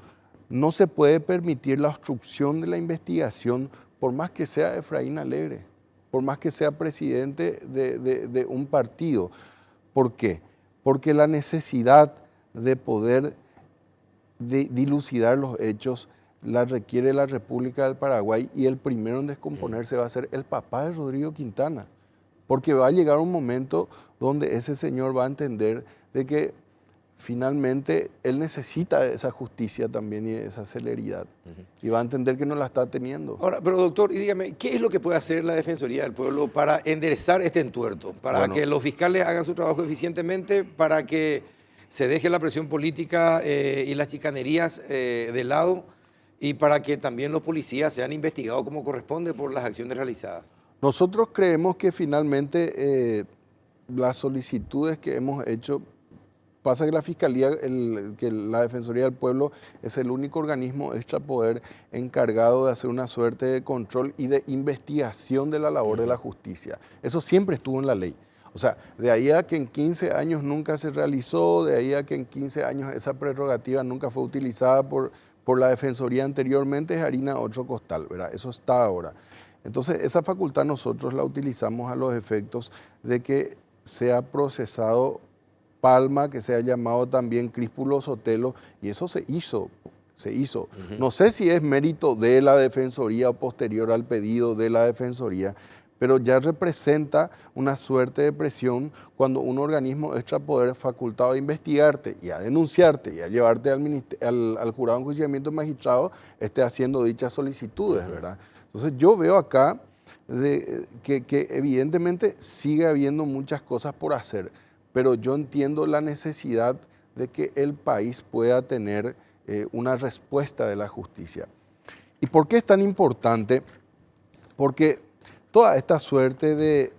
no se puede permitir la obstrucción de la investigación por más que sea Efraín Alegre, por más que sea presidente de un partido. ¿Por qué? Porque la necesidad de poder dilucidar los hechos la requiere la República del Paraguay y el primero en descomponerse va a ser el papá de Rodrigo Quintana. Porque va a llegar un momento donde ese señor va a entender de que finalmente él necesita esa justicia también y esa celeridad. Y va a entender que no la está teniendo. Ahora, pero doctor, y dígame, ¿qué es lo que puede hacer la Defensoría del Pueblo para enderezar este entuerto? Para que los fiscales hagan su trabajo eficientemente, para que se deje la presión política y las chicanerías de lado, y para que también los policías sean investigados como corresponde por las acciones realizadas. Nosotros creemos que finalmente las solicitudes que hemos hecho, pasa que la Fiscalía, que la Defensoría del Pueblo es el único organismo extrapoder encargado de hacer una suerte de control y de investigación de la labor de la justicia. Eso siempre estuvo en la ley. O sea, de ahí a que en 15 años nunca se realizó, de ahí a que en 15 años esa prerrogativa nunca fue utilizada por la Defensoría anteriormente, es harina otro costal, ¿verdad? Eso está ahora. Entonces, esa facultad nosotros la utilizamos a los efectos de que sea procesado Palma, que sea llamado también Críspulo Sotelo, y eso se hizo. No sé si es mérito de la Defensoría o posterior al pedido de la Defensoría, pero ya representa una suerte de presión cuando un organismo extrapoder facultado a investigarte y a denunciarte y a llevarte al jurado de enjuiciamiento magistrado esté haciendo dichas solicitudes, ¿verdad? Entonces yo veo acá que evidentemente sigue habiendo muchas cosas por hacer, pero yo entiendo la necesidad de que el país pueda tener una respuesta de la justicia. ¿Y por qué es tan importante? Porque toda esta suerte de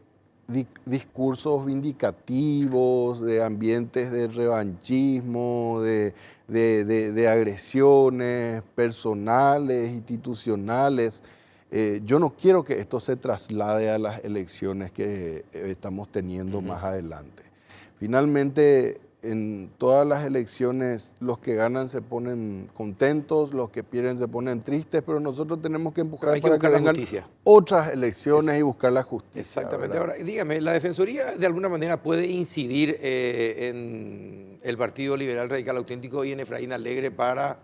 discursos vindicativos, de ambientes de revanchismo, de agresiones personales, institucionales, yo no quiero que esto se traslade a las elecciones que estamos teniendo más adelante. Finalmente, en todas las elecciones, los que ganan se ponen contentos, los que pierden se ponen tristes, pero nosotros tenemos que empujar para que vengan otras elecciones y buscar la justicia. Exactamente. ¿verdad? Ahora, dígame, ¿la Defensoría de alguna manera puede incidir en el Partido Liberal Radical Auténtico y en Efraín Alegre para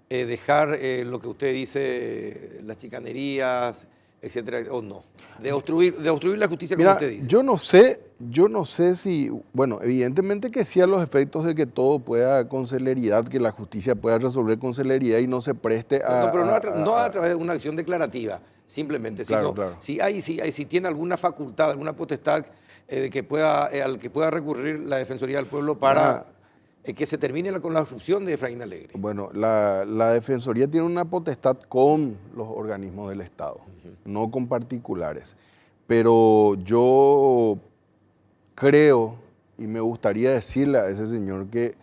dejar lo que usted dice, las chicanerías, etcétera, o no? De obstruir la justicia, como usted dice. Yo no sé si, bueno, evidentemente que sí a los efectos de que todo pueda con celeridad, que la justicia pueda resolver con celeridad y no se preste a... Pero no a través de una acción declarativa, simplemente, claro, sino si tiene alguna facultad, alguna potestad al que pueda recurrir la Defensoría del Pueblo para que se termine con la obstrucción de Efraín Alegre. Bueno, la Defensoría tiene una potestad con los organismos del Estado, no con particulares. Pero yo creo, y me gustaría decirle a ese señor que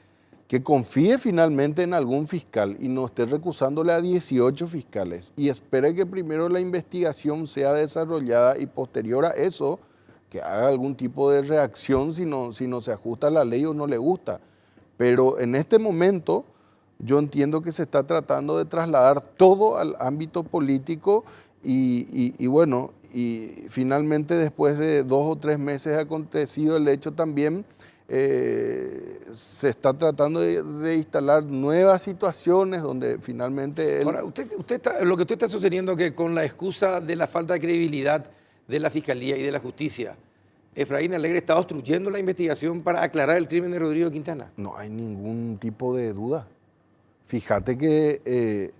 confíe finalmente en algún fiscal y no esté recusándole a 18 fiscales y espere que primero la investigación sea desarrollada y posterior a eso que haga algún tipo de reacción si no se ajusta a la ley o no le gusta. Pero en este momento yo entiendo que se está tratando de trasladar todo al ámbito político y bueno, y finalmente después de 2 o 3 meses ha acontecido el hecho también, se está tratando de instalar nuevas situaciones donde finalmente... Ahora, lo que usted está sosteniendo que con la excusa de la falta de credibilidad de la Fiscalía y de la Justicia, Efraín Alegre está obstruyendo la investigación para aclarar el crimen de Rodrigo Quintana. No hay ningún tipo de duda. Fíjate que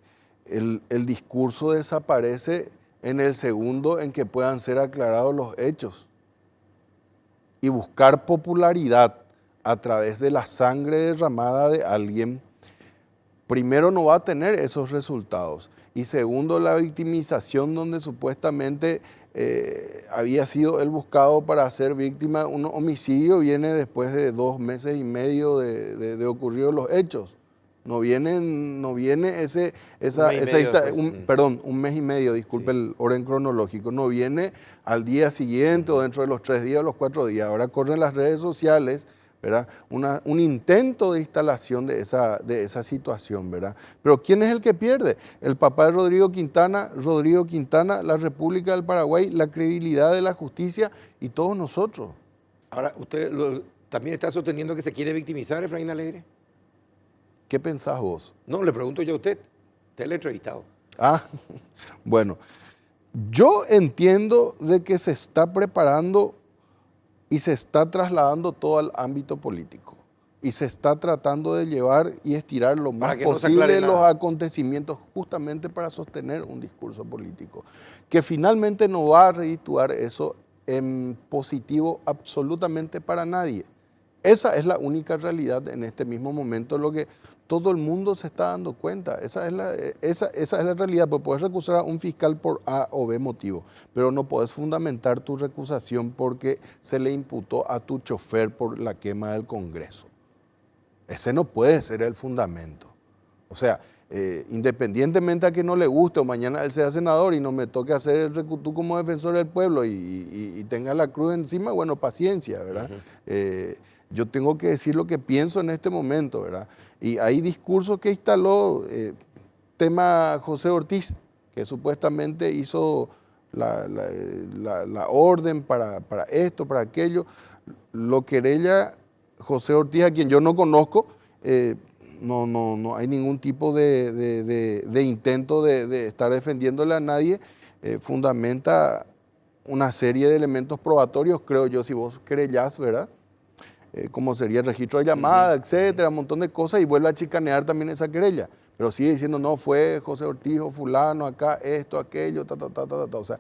el discurso desaparece en el segundo en que puedan ser aclarados los hechos. Y buscar popularidad a través de la sangre derramada de alguien, primero no va a tener esos resultados. Y segundo, la victimización donde supuestamente había sido él buscado para ser víctima de un homicidio, viene después de 2 meses y medio de ocurridos los hechos. No viene un mes y medio, disculpe el orden cronológico, no viene al día siguiente o dentro de los 3 días o los 4 días. Ahora corren las redes sociales, ¿verdad? Un intento de instalación de esa situación, ¿verdad? Pero ¿quién es el que pierde? El papá de Rodrigo Quintana, la República del Paraguay, la credibilidad de la justicia y todos nosotros. Ahora, ¿usted también está sosteniendo que se quiere victimizar a Efraín Alegre? ¿Qué pensás vos? No, le pregunto yo a usted. Usted le ha entrevistado. Bueno, yo entiendo de que se está preparando y se está trasladando todo al ámbito político. Y se está tratando de llevar y estirar lo más posible los acontecimientos justamente para sostener un discurso político. Que finalmente no va a redituar eso en positivo absolutamente para nadie. Esa es la única realidad en este mismo momento, lo que todo el mundo se está dando cuenta. Esa es la realidad, porque puedes recusar a un fiscal por A o B motivo, pero no puedes fundamentar tu recusación porque se le imputó a tu chofer por la quema del Congreso. Ese no puede ser el fundamento. O sea, independientemente a que no le guste o mañana él sea senador y no me toque hacer el recutú como defensor del pueblo y tenga la cruz encima, bueno, paciencia, ¿verdad? Yo tengo que decir lo que pienso en este momento, ¿verdad? Y hay discursos que instaló, tema José Ortiz, que supuestamente hizo la orden para esto, para aquello. Lo querella José Ortiz, a quien yo no conozco, no hay ningún tipo de intento de estar defendiéndole a nadie, fundamenta una serie de elementos probatorios, creo yo, si vos querellás, ¿verdad? Como sería el registro de llamada, etcétera, un montón de cosas, y vuelve a chicanear también esa querella. Pero sigue diciendo, no, fue José Ortiz o fulano, acá, esto, aquello, ta, ta, ta, ta, ta. O sea,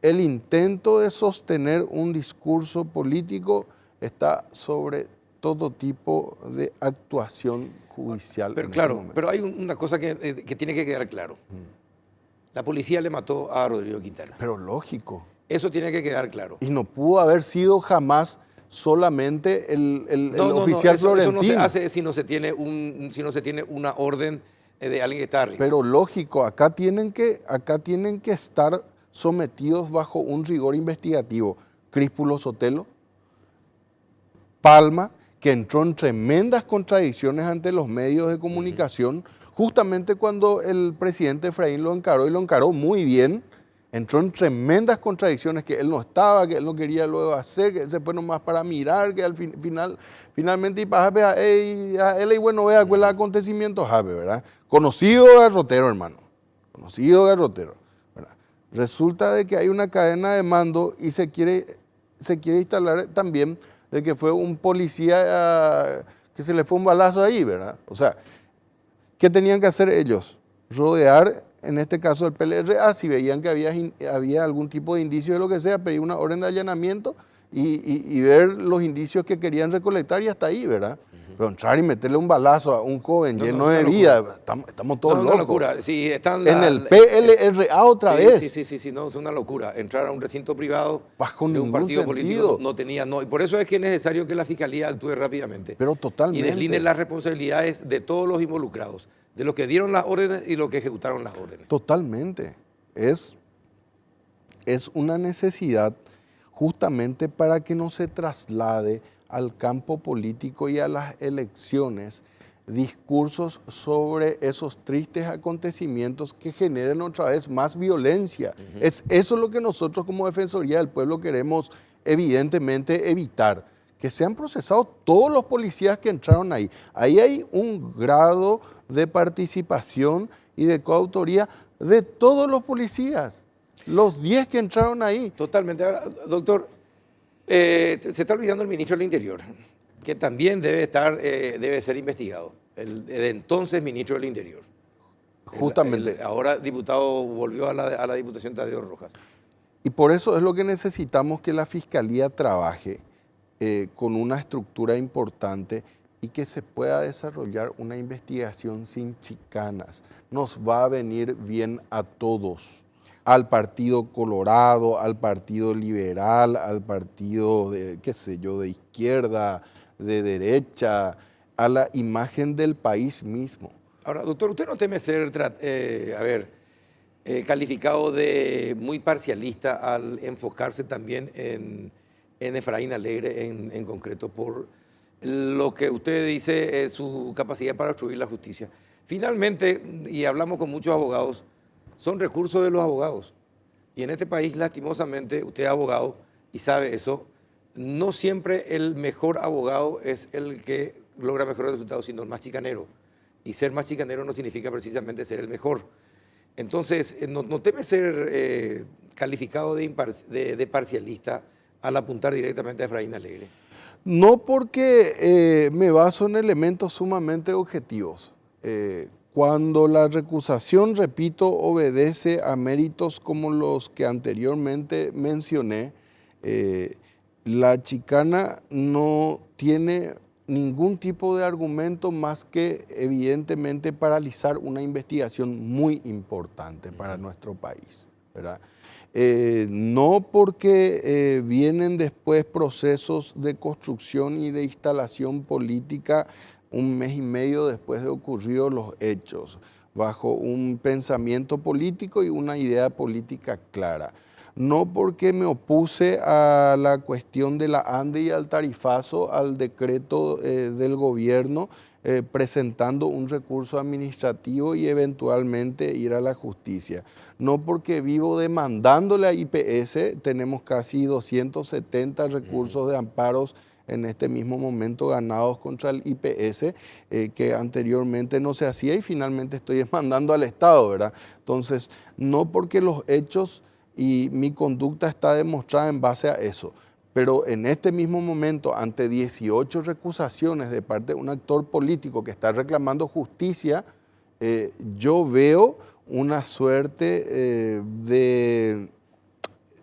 el intento de sostener un discurso político está sobre todo tipo de actuación judicial. Pero claro, pero hay una cosa que tiene que quedar claro. La policía le mató a Rodrigo Quintana. Pero lógico. Eso tiene que quedar claro. Y no pudo haber sido jamás solamente el oficial Florentino. Eso no se hace si no se tiene una orden de alguien que está arriba. Pero lógico, acá tienen que estar sometidos bajo un rigor investigativo. Críspulo Sotelo, Palma, que entró en tremendas contradicciones ante los medios de comunicación, justamente cuando el presidente Efraín lo encaró, y lo encaró muy bien. Entró en tremendas contradicciones, que él no estaba, que él no quería luego hacer, que él se fue nomás para mirar, que al finalmente, y para él, y bueno, vea cuál acontecimiento, ¿verdad? Conocido garrotero, hermano, conocido garrotero, ¿verdad? Resulta de que hay una cadena de mando y se quiere instalar también de que fue un policía que se le fue un balazo ahí, ¿verdad? O sea, ¿qué tenían que hacer ellos? Rodear, en este caso el PLRA, si veían que había algún tipo de indicio de lo que sea, pedir una orden de allanamiento y ver los indicios que querían recolectar y hasta ahí, ¿verdad? Pero entrar y meterle un balazo a un joven lleno de vida, estamos todos locos. Es una locura. Sí, están en el PLRA otra vez. Sí, no, es una locura. Entrar a un recinto privado bajo de un partido sentido. político no tenía, y por eso es que es necesario que la Fiscalía actúe rápidamente. Pero totalmente. Y deslinde las responsabilidades de todos los involucrados, de los que dieron las órdenes y los que ejecutaron las órdenes. Totalmente. Es una necesidad justamente para que no se traslade al campo político y a las elecciones discursos sobre esos tristes acontecimientos que generen otra vez más violencia. Es eso lo que nosotros como Defensoría del Pueblo queremos evidentemente evitar, que sean procesados todos los policías que entraron ahí. Ahí hay un grado de participación y de coautoría de todos los policías, los 10 que entraron ahí. Totalmente. Ahora, doctor, se está olvidando el ministro del Interior, que también debe ser investigado, el entonces ministro del Interior. Justamente. Ahora diputado, volvió a la Diputación Tadeo Rojas. Y por eso es lo que necesitamos, que la Fiscalía trabaje con una estructura importante y que se pueda desarrollar una investigación sin chicanas. Nos va a venir bien a todos, al Partido Colorado, al Partido Liberal, al partido de, qué sé yo, de izquierda, de derecha, a la imagen del país mismo. Ahora, doctor, ¿usted no teme ser, calificado de muy parcialista al enfocarse también en Efraín Alegre en concreto, por lo que usted dice es su capacidad para obstruir la justicia? Finalmente, y hablamos con muchos abogados, son recursos de los abogados. Y en este país, lastimosamente, usted es abogado y sabe eso, no siempre el mejor abogado es el que logra mejores resultados, sino el más chicanero. Y ser más chicanero no significa precisamente ser el mejor. Entonces, ¿no teme ser calificado de parcialista al apuntar directamente a Efraín Alegre? No, porque me baso en elementos sumamente objetivos. Cuando la recusación, repito, obedece a méritos como los que anteriormente mencioné, la chicana no tiene ningún tipo de argumento más que evidentemente paralizar una investigación muy importante para nuestro país, ¿verdad? No porque vienen después procesos de construcción y de instalación política un mes y medio después de ocurridos los hechos, bajo un pensamiento político y una idea política clara. No porque me opuse a la cuestión de la ANDE y al tarifazo, al decreto del gobierno, presentando un recurso administrativo y eventualmente ir a la justicia. No porque vivo demandándole a IPS, tenemos casi 270 recursos de amparos en este mismo momento ganados contra el IPS, que anteriormente no se hacía y finalmente estoy demandando al Estado, ¿verdad? Entonces, no porque los hechos y mi conducta está demostrada en base a eso. Pero en este mismo momento, ante 18 recusaciones de parte de un actor político que está reclamando justicia, yo veo una suerte de,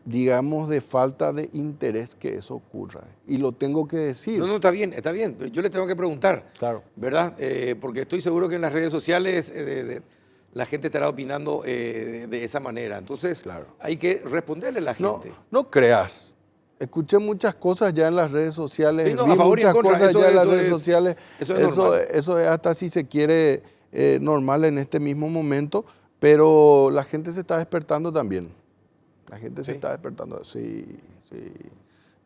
digamos, de falta de interés que eso ocurra. Y lo tengo que decir. No, está bien, está bien. Yo le tengo que preguntar, Claro. ¿verdad? Porque estoy seguro que en las redes sociales la gente estará opinando de esa manera. Entonces, claro, hay que responderle a la gente. No creas. Escuché muchas cosas ya en las redes sociales, sí, no, vi a favor y en muchas contra. cosas ya en las redes sociales. Eso es hasta, si se quiere, normal en este mismo momento, pero la gente se está despertando también. La gente se está despertando, sí.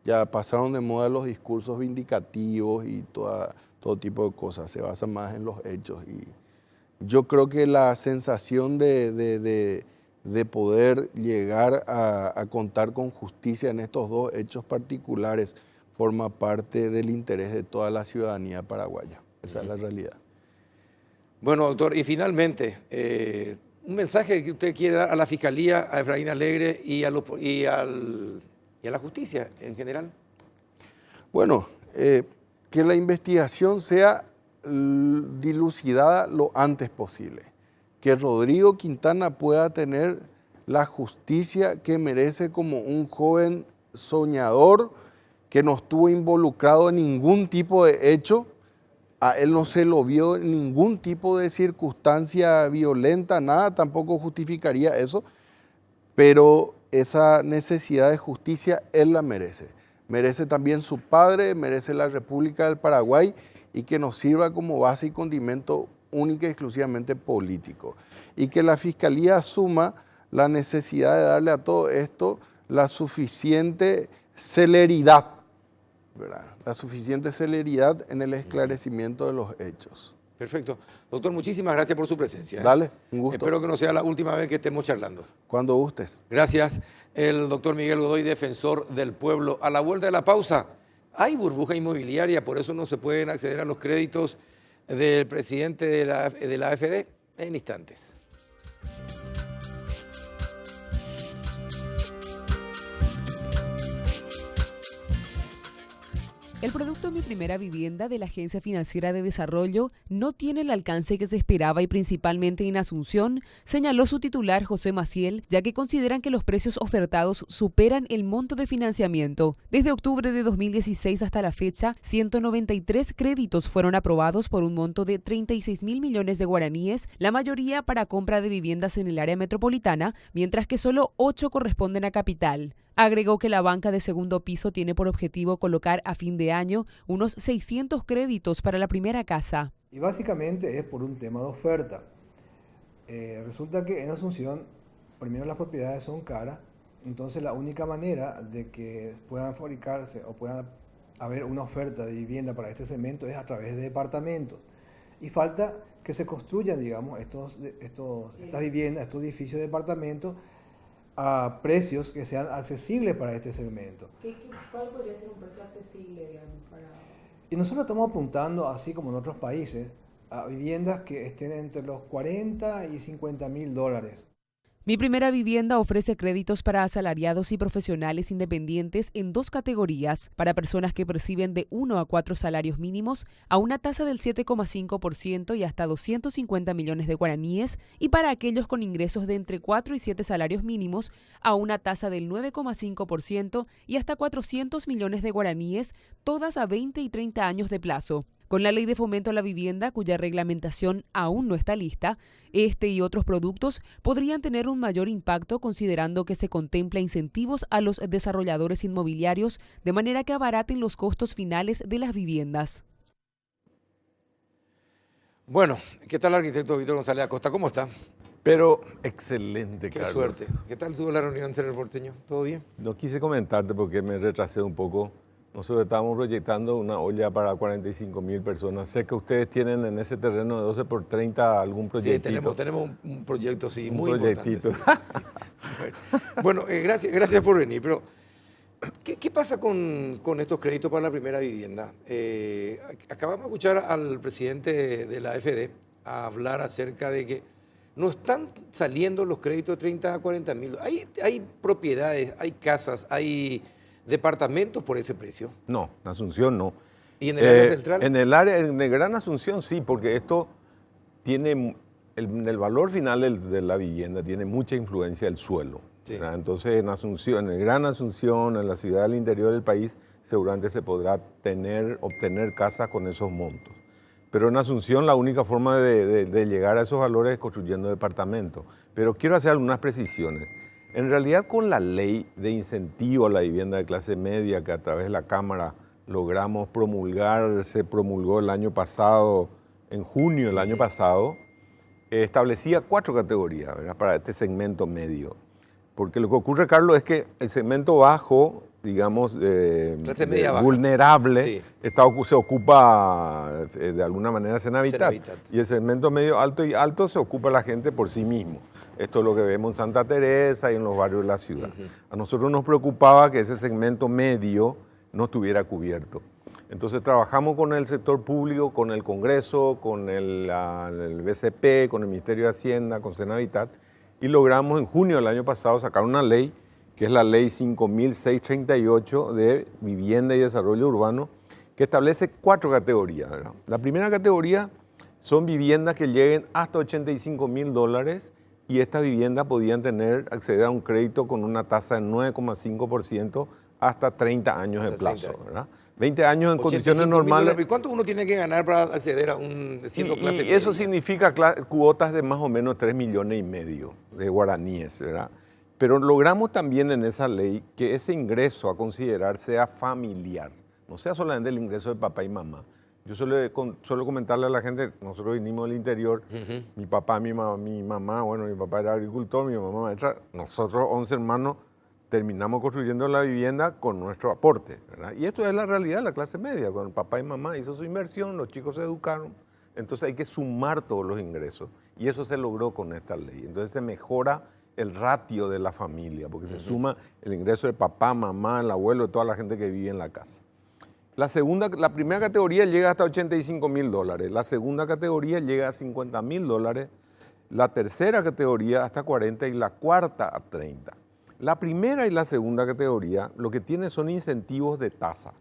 Ya pasaron de moda los discursos vindicativos y todo tipo de cosas, se basan más en los hechos. Y yo creo que la sensación de poder llegar a contar con justicia en estos dos hechos particulares forma parte del interés de toda la ciudadanía paraguaya. Esa es la realidad. Bueno, doctor, y finalmente, un mensaje que usted quiere dar a la Fiscalía, a Efraín Alegre y a la justicia en general. Bueno, que la investigación sea dilucidada lo antes posible. Que Rodrigo Quintana pueda tener la justicia que merece como un joven soñador que no estuvo involucrado en ningún tipo de hecho. A él no se lo vio en ningún tipo de circunstancia violenta, nada, tampoco justificaría eso, pero esa necesidad de justicia él la merece. Merece también su padre, merece la República del Paraguay y que nos sirva como base y condimento única y exclusivamente político. Y que la Fiscalía asuma la necesidad de darle a todo esto la suficiente celeridad, ¿verdad? La suficiente celeridad en el esclarecimiento de los hechos. Perfecto. Doctor, muchísimas gracias por su presencia. Dale, un gusto. Espero que no sea la última vez que estemos charlando. Cuando gustes. Gracias. El doctor Miguel Godoy, defensor del pueblo. A la vuelta de la pausa, hay burbuja inmobiliaria, por eso no se pueden acceder a los créditos del presidente de la AFD en instantes. El producto Mi Primera Vivienda de la Agencia Financiera de Desarrollo no tiene el alcance que se esperaba y principalmente en Asunción, señaló su titular José Maciel, ya que consideran que los precios ofertados superan el monto de financiamiento. Desde octubre de 2016 hasta la fecha, 193 créditos fueron aprobados por un monto de 36.000 millones de guaraníes, la mayoría para compra de viviendas en el área metropolitana, mientras que solo 8 corresponden a capital. Agregó que la banca de segundo piso tiene por objetivo colocar a fin de año unos 600 créditos para la primera casa. Y básicamente es por un tema de oferta. Resulta que en Asunción, primero las propiedades son caras, entonces la única manera de que puedan fabricarse o pueda haber una oferta de vivienda para este segmento es a través de departamentos. Y falta que se construyan, digamos, estas viviendas, estos edificios de departamentos, a precios que sean accesibles para este segmento. ¿Cuál podría ser un precio accesible, digamos, para...? Y nosotros estamos apuntando, así como en otros países, a viviendas que estén entre los 40 y 50.000 dólares. Mi Primera Vivienda ofrece créditos para asalariados y profesionales independientes en 2 categorías, para personas que perciben de 1 a 4 salarios mínimos a una tasa del 7,5% y hasta 250 millones de guaraníes, y para aquellos con ingresos de entre 4 y 7 salarios mínimos a una tasa del 9,5% y hasta 400 millones de guaraníes, todas a 20 y 30 años de plazo. Con la Ley de Fomento a la Vivienda, cuya reglamentación aún no está lista, este y otros productos podrían tener un mayor impacto considerando que se contempla incentivos a los desarrolladores inmobiliarios de manera que abaraten los costos finales de las viviendas. Bueno, ¿qué tal, arquitecto Víctor González Acosta? ¿Cómo está? Pero excelente, Qué Carlos. suerte. ¿Qué tal estuvo la reunión entre el porteño? ¿Todo bien? No quise comentarte porque me retrasé un poco. Nosotros estábamos proyectando una olla para 45.000 personas. Sé que ustedes tienen en ese terreno de 12 por 30 algún proyectito. Sí, tenemos un proyecto, sí, un muy proyectito. importante. Sí. Bueno, gracias por venir, pero ¿qué pasa con estos créditos para la primera vivienda? Acabamos de escuchar al presidente de la AFD hablar acerca de que no están saliendo los créditos de 30 a 40 mil. Hay propiedades, hay casas, hay departamentos por ese precio. No, en Asunción no. ¿Y en el área central? En el Gran Asunción sí, porque esto tiene, el valor final de la vivienda tiene mucha influencia del suelo. Sí. Entonces en Asunción, en el Gran Asunción, en la ciudad del interior del país, seguramente se podrá obtener casas con esos montos. Pero en Asunción la única forma de llegar a esos valores es construyendo departamentos. Pero quiero hacer algunas precisiones. En realidad, con la ley de incentivo a la vivienda de clase media que a través de la Cámara logramos promulgar, se promulgó el año pasado, en junio del año pasado, establecía 4 categorías, ¿verdad?, para este segmento medio. Porque lo que ocurre, Carlos, es que el segmento bajo, digamos, clase media baja, vulnerable, sí, se ocupa de alguna manera Senavitat. Senavitat. Y el segmento medio alto y alto se ocupa la gente por sí mismo. Esto es lo que vemos en Santa Teresa y en los barrios de la ciudad. A nosotros nos preocupaba que ese segmento medio no estuviera cubierto. Entonces trabajamos con el sector público, con el Congreso, con el BCP, con el Ministerio de Hacienda, con Senavitat, y logramos en junio del año pasado sacar una ley, que es la ley 5.638 de vivienda y desarrollo urbano, que establece 4 categorías, ¿verdad? La primera categoría son viviendas que lleguen hasta $85.000 y estas viviendas podían acceder a un crédito con una tasa de 9,5% hasta 30 años de plazo, ¿verdad? 20 años en condiciones normales. ¿Y cuánto uno tiene que ganar para acceder a siendo clase media? Y eso significa cuotas de más o menos 3,5 millones de guaraníes, ¿verdad? Pero logramos también en esa ley que ese ingreso a considerar sea familiar, no sea solamente el ingreso de papá y mamá. Yo suelo comentarle a la gente, nosotros vinimos del interior, mi papá, mi mamá, bueno, mi papá era agricultor, mi mamá maestra, nosotros 11 hermanos terminamos construyendo la vivienda con nuestro aporte, ¿verdad? Y esto es la realidad de la clase media, cuando papá y mamá hizo su inversión, los chicos se educaron, entonces hay que sumar todos los ingresos y eso se logró con esta ley. Entonces se mejora el ratio de la familia, porque se suma el ingreso de papá, mamá, el abuelo, de toda la gente que vive en la casa. La primera categoría llega hasta $85.000, la segunda categoría llega a $50.000, la tercera categoría hasta 40 y la cuarta a 30. La primera y la segunda categoría lo que tiene son incentivos de tasa.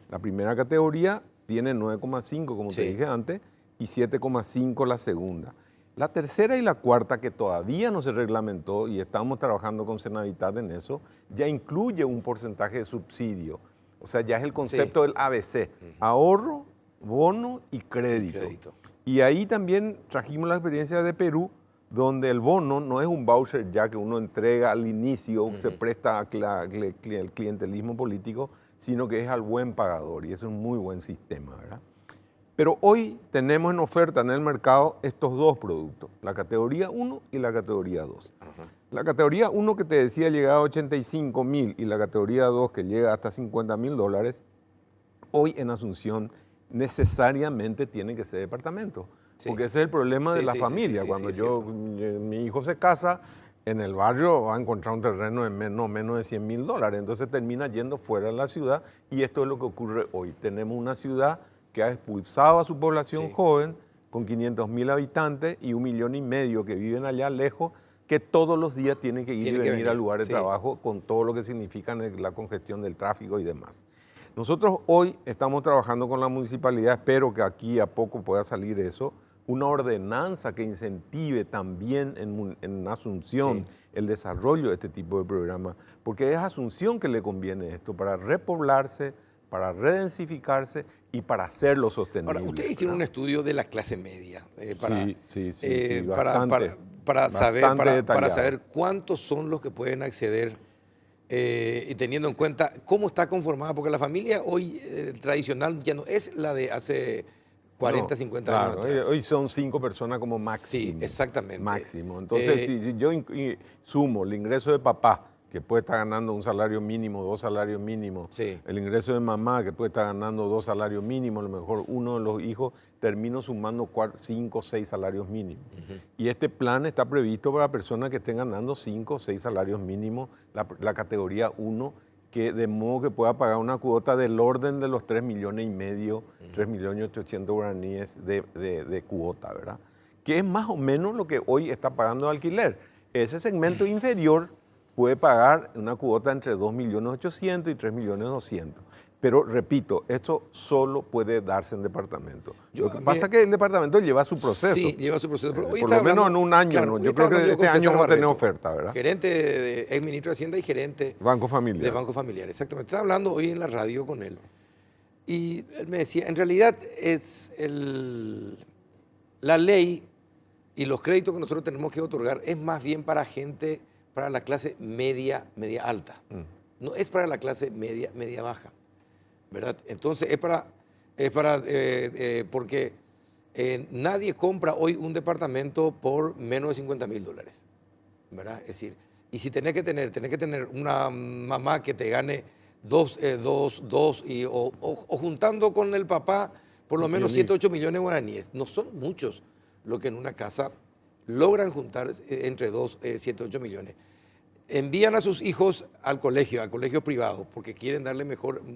La primera categoría tiene 9,5, como te dije antes, y 7,5 la segunda. La tercera y la cuarta, que todavía no se reglamentó y estamos trabajando con Senavitat en eso, ya incluye un porcentaje de subsidio. O sea, ya es el concepto del ABC, ahorro, bono y crédito. Y ahí también trajimos la experiencia de Perú, donde el bono no es un voucher ya que uno entrega al inicio, se presta al clientelismo político, sino que es al buen pagador y eso es un muy buen sistema, ¿verdad? Pero hoy tenemos en oferta en el mercado estos 2 productos, la categoría 1 y la categoría 2. La categoría 1 que te decía llega a $85.000 y la categoría 2 que llega hasta $50.000, hoy en Asunción necesariamente tienen que ser departamentos. Porque ese es el problema de la familia. Cuando mi hijo se casa, en el barrio va a encontrar un terreno de menos de $100.000. Entonces termina yendo fuera de la ciudad y esto es lo que ocurre hoy. Tenemos una ciudad que ha expulsado a su población joven con 500.000 habitantes y 1,5 millones que viven allá lejos, que todos los días tienen que ir y venir al lugar de trabajo con todo lo que significa la congestión del tráfico y demás. Nosotros hoy estamos trabajando con la municipalidad, espero que aquí a poco pueda salir eso, una ordenanza que incentive también en Asunción el desarrollo de este tipo de programas, porque es a Asunción que le conviene esto, para repoblarse, para redensificarse y para hacerlo sostenible. Ahora, ustedes hicieron un estudio de la clase media bastante, para detallado. saber cuántos son los que pueden acceder y teniendo en cuenta cómo está conformada, porque la familia hoy tradicional ya no es la de hace 40, 50 años atrás. Hoy son 5 personas como máximo. Sí, exactamente. Máximo. Entonces, si yo sumo el ingreso de papá, que puede estar ganando un salario mínimo, 2 salarios mínimos, el ingreso de mamá, que puede estar ganando 2 salarios mínimos, a lo mejor uno de los hijos termina sumando 5 o 6 salarios mínimos. Y este plan está previsto para personas que estén ganando 5 o 6 salarios mínimos, la categoría 1, que de modo que pueda pagar una cuota del orden de los 3,5 millones, 3,800,000 guaraníes de cuota, ¿verdad? que es más o menos lo que hoy está pagando de alquiler. Ese segmento inferior puede pagar una cuota entre 2.800.000 y 3.200.000. Pero repito, esto solo puede darse en departamento. Lo que pasa es que el departamento lleva su proceso. Sí, lleva su proceso. Pero hoy por lo menos en un año, claro, ¿no? Yo creo que este año vamos a tener oferta, ¿verdad? Gerente, ex ministro de Hacienda y gerente Banco Familiar. de Banco Familiar, exactamente. Estaba hablando hoy en la radio con él. Y él me decía, en realidad es la ley y los créditos que nosotros tenemos que otorgar es más bien para gente, para la clase media, media alta. No es para la clase media, media baja, ¿verdad? Entonces porque nadie compra hoy un departamento por menos de $50.000, ¿verdad? Es decir, y si tenés que tener una mamá que te gane dos o juntando con el papá por lo menos 7, 8 millones de guaraníes. No son muchos los que en una casa logran juntar entre 7, 8 millones. Envían a sus hijos al colegio privado, porque quieren darle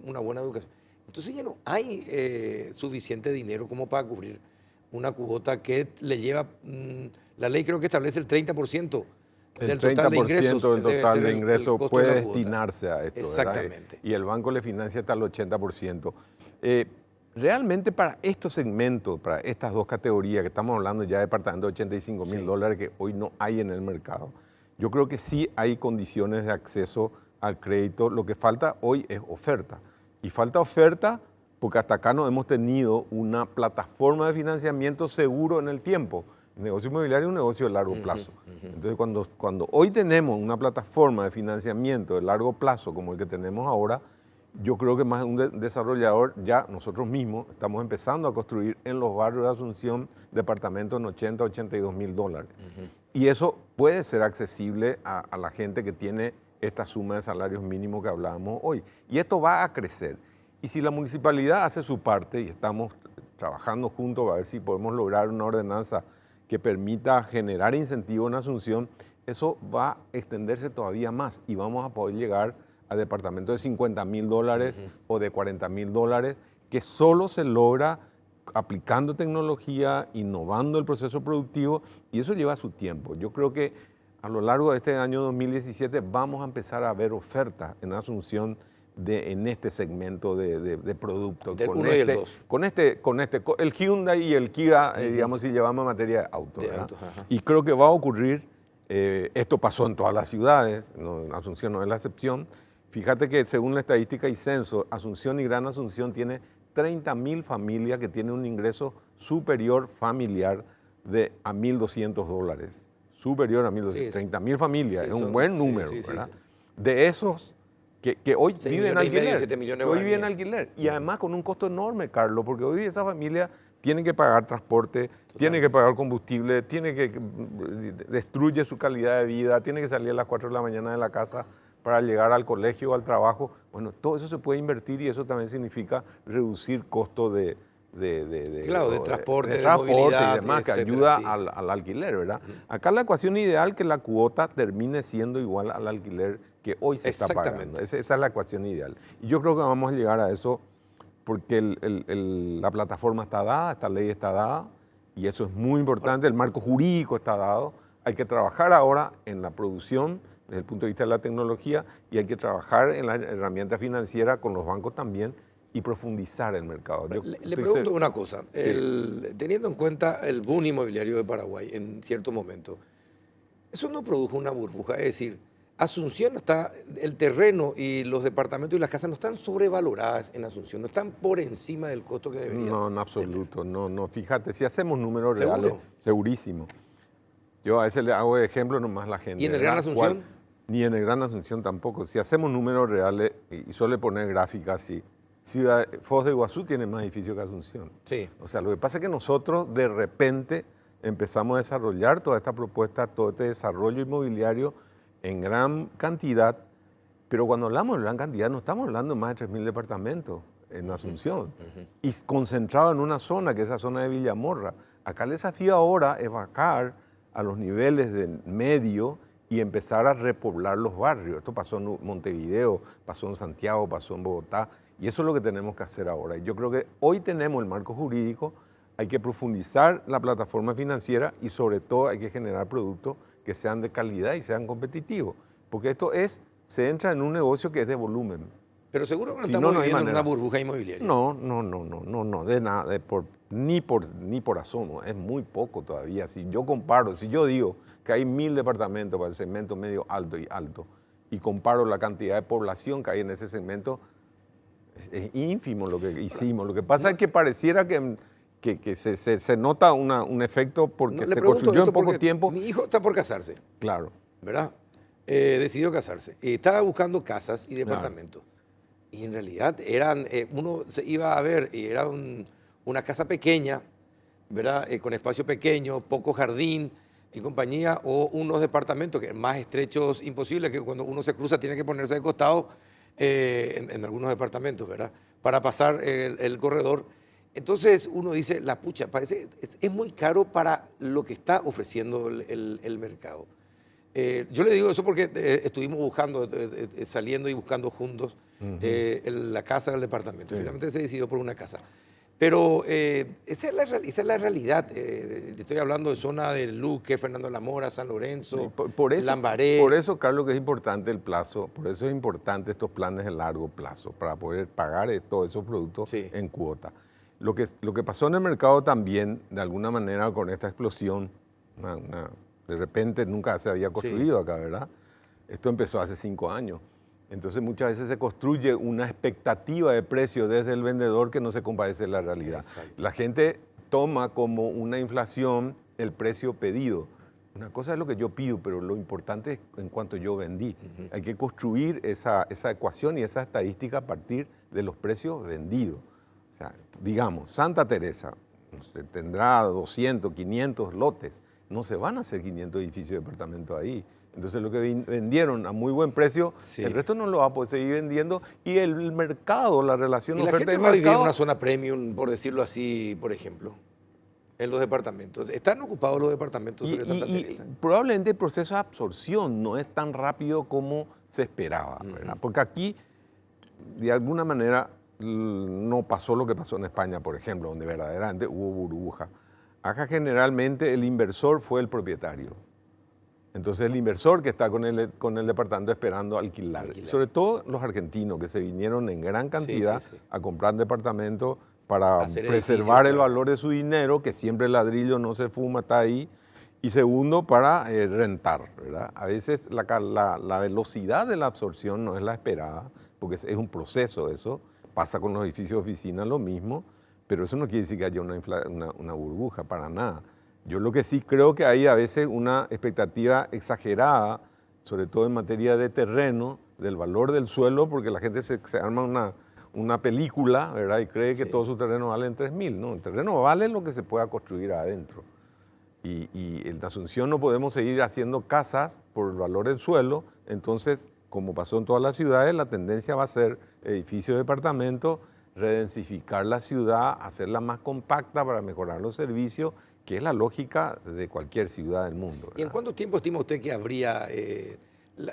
una buena educación. Entonces ya no hay suficiente dinero como para cubrir una cuota que le lleva, la ley creo que establece el 30% del total de ingresos. El 30% del total de ingresos puede destinarse a esto. Exactamente. ¿Verdad? Y el banco le financia hasta el 80%. Realmente para estos segmentos, para estas dos categorías, que estamos hablando ya de departamentos de $85.000 que hoy no hay en el mercado, yo creo que sí hay condiciones de acceso al crédito. Lo que falta hoy es oferta. Y falta oferta porque hasta acá no hemos tenido una plataforma de financiamiento seguro en el tiempo. El negocio inmobiliario es un negocio de largo plazo. Entonces, cuando hoy tenemos una plataforma de financiamiento de largo plazo como el que tenemos ahora, yo creo que más de un desarrollador, ya nosotros mismos estamos empezando a construir en los barrios de Asunción departamentos en $80.000, $82.000. Y eso puede ser accesible a la gente que tiene esta suma de salarios mínimos que hablábamos hoy. Y esto va a crecer. Y si la municipalidad hace su parte, y estamos trabajando juntos a ver si podemos lograr una ordenanza que permita generar incentivos en Asunción, eso va a extenderse todavía más y vamos a poder llegar a departamentos de $50.000 o de $40.000, que solo se logra aplicando tecnología, innovando el proceso productivo, y eso lleva su tiempo. Yo creo que a lo largo de este año 2017 vamos a empezar a ver ofertas en Asunción en este segmento de productos. Del 1 y el 2. El Hyundai y el Kia, digamos, si llevamos materia de auto. Y creo que va a ocurrir, esto pasó en todas las ciudades, Asunción no es la excepción. Fíjate que según la estadística y censo, Asunción y Gran Asunción tiene 30.000 familias que tienen un ingreso superior familiar a $1.200. Superior a $1.200. Sí, 30.000 familias, es un buen número, ¿verdad? De esos que hoy viven en alquiler. Hoy viven en alquiler. Y además con un costo enorme, Carlos, porque hoy esa familia tiene que pagar transporte, tiene que pagar combustible, destruye su calidad de vida, tiene que salir a las 4 de la mañana de la casa para llegar al colegio o al trabajo. Bueno, todo eso se puede invertir y eso también significa reducir costos de transporte, de movilidad y demás, etcétera, que ayuda al alquiler, ¿verdad? Acá la ecuación ideal que la cuota termine siendo igual al alquiler que hoy se está pagando. Esa es la ecuación ideal. Y yo creo que vamos a llegar a eso porque la plataforma está dada, esta ley está dada, y eso es muy importante, el marco jurídico está dado. Hay que trabajar ahora en la producción desde el punto de vista de la tecnología y hay que trabajar en la herramienta financiera con los bancos también y profundizar el mercado. Le pregunto una cosa, teniendo en cuenta el boom inmobiliario de Paraguay en cierto momento, ¿eso no produjo una burbuja? Es decir, Asunción el terreno y los departamentos y las casas no están sobrevaloradas en Asunción, no están por encima del costo que deberían. No, en absoluto, no, fíjate, si hacemos números reales, segurísimo. Yo a veces le hago de ejemplo nomás a la gente. ¿Y en el Gran Asunción? Ni en el Gran Asunción tampoco. Si hacemos números reales, y suele poner gráficas así, Foz de Iguazú tiene más edificios que Asunción. Sí. O sea, lo que pasa es que nosotros de repente empezamos a desarrollar toda esta propuesta, todo este desarrollo inmobiliario en gran cantidad, pero cuando hablamos de gran cantidad no estamos hablando de más de 3.000 departamentos en Asunción y concentrado en una zona, que es esa zona de Villamorra. Acá el desafío ahora es bajar a los niveles de medio y empezar a repoblar los barrios. Esto pasó en Montevideo, pasó en Santiago, pasó en Bogotá, y eso es lo que tenemos que hacer ahora. Y yo creo que hoy tenemos el marco jurídico, hay que profundizar la plataforma financiera y sobre todo hay que generar productos que sean de calidad y sean competitivos, porque se entra en un negocio que es de volumen. Pero seguro que no Si estamos no hay viviendo en manera. una burbuja inmobiliaria. No, de nada, ni por asomo, es muy poco todavía. Si yo comparo, si yo digo que hay 1000 departamentos para el segmento medio alto y comparo la cantidad de población que hay en ese segmento, es ínfimo lo que hicimos. Lo que pasa es que pareciera que se nota un efecto porque No, le se pregunto construyó en esto poco porque tiempo. Mi hijo está por casarse, Claro. ¿verdad? Decidió casarse. Estaba buscando casas y departamentos. Y en realidad uno se iba a ver y era una casa pequeña, ¿verdad? Con espacio pequeño, poco jardín y compañía, o unos departamentos que más estrechos imposible, que cuando uno se cruza tiene que ponerse de costado en algunos departamentos, ¿verdad? Para pasar el corredor. Entonces uno dice, la pucha, parece, es muy caro para lo que está ofreciendo el mercado. Yo le digo eso porque estuvimos buscando, saliendo y buscando juntos la casa del departamento. Sí. Finalmente se decidió por una casa. Pero esa es la realidad. Estoy hablando de zona de Luque, Fernando de la Mora, San Lorenzo, Lambaré. Por eso, Carlos, que es importante el plazo, por eso es importante estos planes de largo plazo, para poder pagar todos esos productos en cuota. Lo que pasó en el mercado también, de alguna manera, con esta explosión, de repente nunca se había construido acá, ¿verdad? Esto empezó hace 5 años. Entonces muchas veces se construye una expectativa de precio desde el vendedor que no se compadece de la realidad. Exacto. La gente toma como una inflación el precio pedido. Una cosa es lo que yo pido, pero lo importante es en cuanto yo vendí. Hay que construir esa ecuación y esa estadística a partir de los precios vendidos. O sea, digamos, Santa Teresa tendrá 200, 500 lotes. No se van a hacer 500 edificios de departamentos ahí. Entonces lo que vendieron a muy buen precio, el resto no lo va a poder seguir vendiendo y el mercado, la relación oferta y mercado. ¿Y la gente va a vivir en una zona premium, por decirlo así, por ejemplo, en los departamentos? ¿Están ocupados los departamentos sobre Santa Teresa? Probablemente el proceso de absorción no es tan rápido como se esperaba, ¿verdad? Porque aquí, de alguna manera, no pasó lo que pasó en España, por ejemplo, donde verdaderamente hubo burbuja. Acá generalmente el inversor fue el propietario. Entonces el inversor que está con el departamento esperando alquilar. Sobre todo los argentinos que se vinieron en gran cantidad a comprar departamentos para preservar el valor de su dinero, que siempre el ladrillo no se fuma, está ahí. Y segundo, para rentar, ¿verdad? A veces la velocidad de la absorción no es la esperada, porque es un proceso eso. Pasa con los edificios de oficina lo mismo, pero eso no quiere decir que haya una burbuja, para nada. Yo lo que sí creo que hay a veces una expectativa exagerada, sobre todo en materia de terreno, del valor del suelo, porque la gente se arma una película, ¿verdad? Y cree que todo su terreno vale 3.000, ¿no? El terreno vale lo que se pueda construir adentro. Y en Asunción no podemos seguir haciendo casas por el valor del suelo, entonces, como pasó en todas las ciudades, la tendencia va a ser edificios de departamentos, redensificar la ciudad, hacerla más compacta para mejorar los servicios, que es la lógica de cualquier ciudad del mundo, ¿verdad? ¿Y en cuánto tiempo estima usted que habría,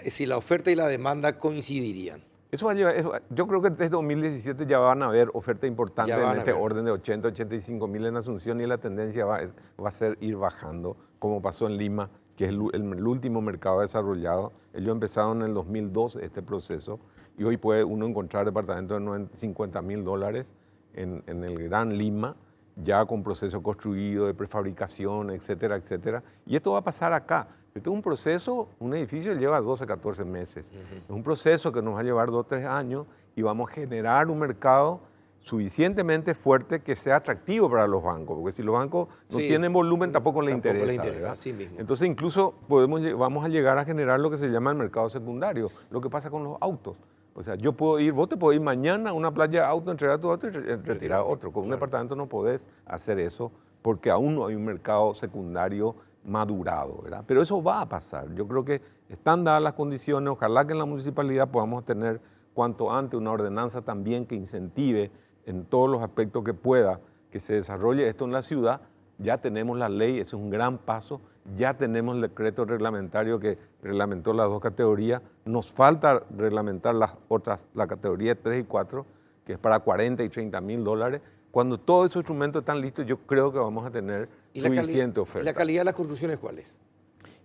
si la oferta y la demanda coincidirían? Eso va a llevar, yo creo que desde 2017 ya van a haber ofertas importantes en este orden de 80, 85 mil en Asunción y la tendencia va a ser ir bajando, como pasó en Lima, que es el último mercado desarrollado. Ellos empezaron en el 2002 este proceso y hoy puede uno encontrar departamentos de $50.000 en el Gran Lima, ya con proceso construido de prefabricación, etcétera, etcétera. Y esto va a pasar acá. Esto es un proceso, un edificio lleva 12, 14 meses. Es un proceso que nos va a llevar 2, 3 años y vamos a generar un mercado suficientemente fuerte que sea atractivo para los bancos, porque si los bancos no tienen volumen tampoco les interesa. Así mismo. Entonces incluso vamos a llegar a generar lo que se llama el mercado secundario, lo que pasa con los autos. O sea, vos te podés ir mañana a una playa de auto, entregar tu auto y retirar otro. Con un departamento no podés hacer eso porque aún no hay un mercado secundario madurado, ¿verdad? Pero eso va a pasar. Yo creo que están dadas las condiciones. Ojalá que en la municipalidad podamos tener cuanto antes una ordenanza también que incentive en todos los aspectos que pueda que se desarrolle esto en la ciudad. Ya tenemos la ley, ese es un gran paso. Ya tenemos el decreto reglamentario que reglamentó las 2 categorías. Nos falta reglamentar las otras, la categoría 3 y 4, que es para $40 y $30.000. Cuando todos esos instrumentos están listos, yo creo que vamos a tener suficiente ¿Y oferta. la calidad de las construcciones cuál es?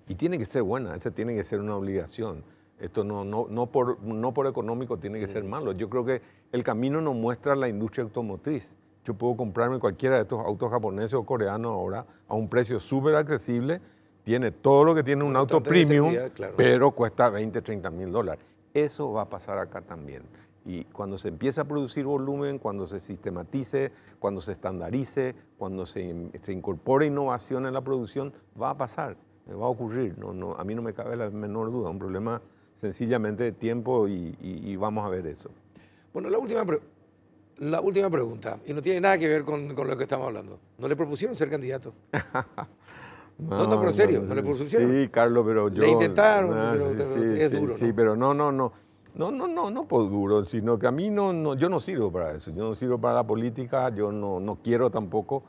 Y tiene que ser buena, esa tiene que ser una obligación. Esto no por económico tiene que ser malo. Yo creo que el camino nos muestra la industria automotriz. Yo puedo comprarme cualquiera de estos autos japoneses o coreanos ahora a un precio súper accesible. Tiene todo lo que tiene un auto Bastante de premium, seguridad, claro. pero cuesta 20, 30 mil dólares. Eso va a pasar acá también. Y cuando se empiece a producir volumen, cuando se sistematice, cuando se estandarice, cuando se incorpore innovación en la producción, va a pasar, va a ocurrir. A mí no me cabe la menor duda. Un problema sencillamente de tiempo y vamos a ver eso. Bueno, la última pregunta, y no tiene nada que ver con lo que estamos hablando. ¿No le propusieron ser candidato? No, pero en serio, ¿no le propusieron? Sí, Carlos, pero yo... Le intentaron, pero sí, es sí, duro, sí, ¿no? pero no por duro, sino que a mí yo no sirvo para eso. Yo no sirvo para la política, yo no quiero tampoco.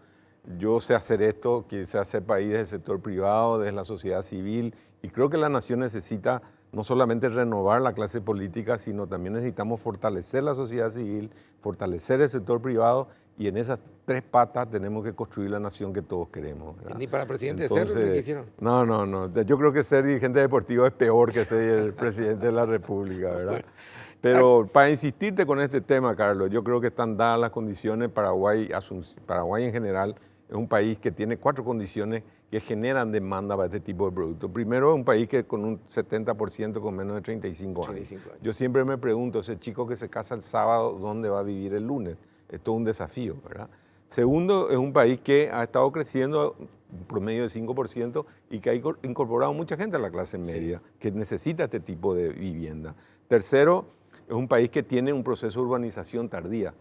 Yo sé hacer esto, que sé hacer país desde el sector privado, desde la sociedad civil, y creo que la nación necesita no solamente renovar la clase política, sino también necesitamos fortalecer la sociedad civil, fortalecer el sector privado, y en esas tres patas tenemos que construir la nación que todos queremos, ¿verdad? Ni para presidente de ser, ¿qué hicieron? No. Yo creo que ser dirigente deportivo es peor que ser el presidente de la República, ¿verdad? Pero para insistirte con este tema, Carlos, yo creo que están dadas las condiciones. Paraguay en general es un país que tiene 4 condiciones que generan demanda para este tipo de productos. Primero, es un país que con un 70% con menos de 35 años. 35 años. Yo siempre me pregunto, ese chico que se casa el sábado, ¿dónde va a vivir el lunes? Esto es un desafío, ¿verdad? Segundo, es un país que ha estado creciendo un promedio de 5% y que ha incorporado mucha gente a la clase media, que necesita este tipo de vivienda. Tercero, es un país que tiene un proceso de urbanización tardía,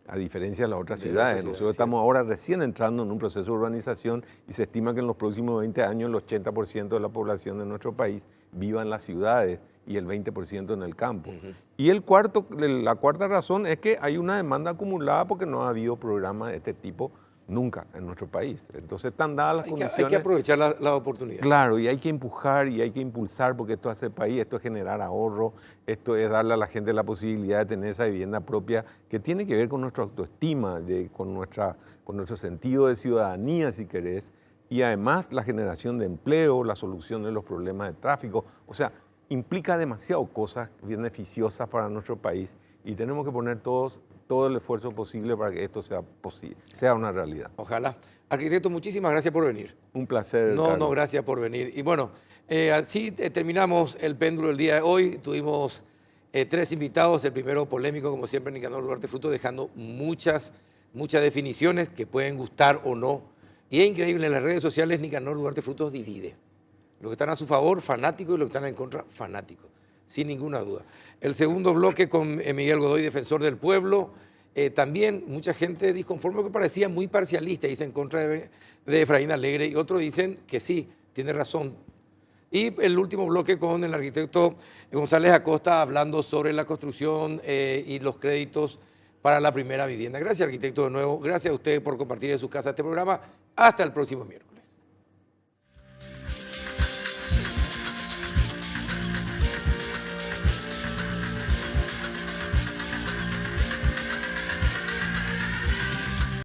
a diferencia de las otras ciudades. Nosotros estamos ahora recién entrando en un proceso de urbanización y se estima que en los próximos 20 años el 80% de la población de nuestro país viva en las ciudades y el 20% en el campo. Y la cuarta razón es que hay una demanda acumulada porque no ha habido programas de este tipo nunca en nuestro país. Entonces están dadas las condiciones. Hay que aprovechar la oportunidad. Claro, y hay que empujar y hay que impulsar porque esto hace el país, esto es generar ahorro, esto es darle a la gente la posibilidad de tener esa vivienda propia que tiene que ver con nuestra autoestima, con nuestro sentido de ciudadanía, si querés, y además la generación de empleo, la solución de los problemas de tráfico. O sea, implica demasiado cosas beneficiosas para nuestro país y tenemos que poner todo el esfuerzo posible para que esto sea una realidad. Ojalá. Arquitecto, muchísimas gracias por venir. Un placer. No, gracias por venir. Y bueno, así terminamos el péndulo del día de hoy. Tuvimos 3 invitados, el primero polémico, como siempre, Nicanor Duarte Frutos, dejando muchas definiciones que pueden gustar o no. Y es increíble, en las redes sociales Nicanor Duarte Frutos divide. Los que están a su favor, fanáticos, y los que están en contra, fanáticos. Sin ninguna duda. El segundo bloque con Miguel Godoy, defensor del pueblo. También mucha gente disconforme, que parecía muy parcialista, dice en contra de Efraín Alegre, y otros dicen que sí, tiene razón. Y el último bloque con el arquitecto González Acosta, hablando sobre la construcción y los créditos para la primera vivienda. Gracias, arquitecto, de nuevo. Gracias a usted por compartir en su casa este programa. Hasta el próximo miércoles.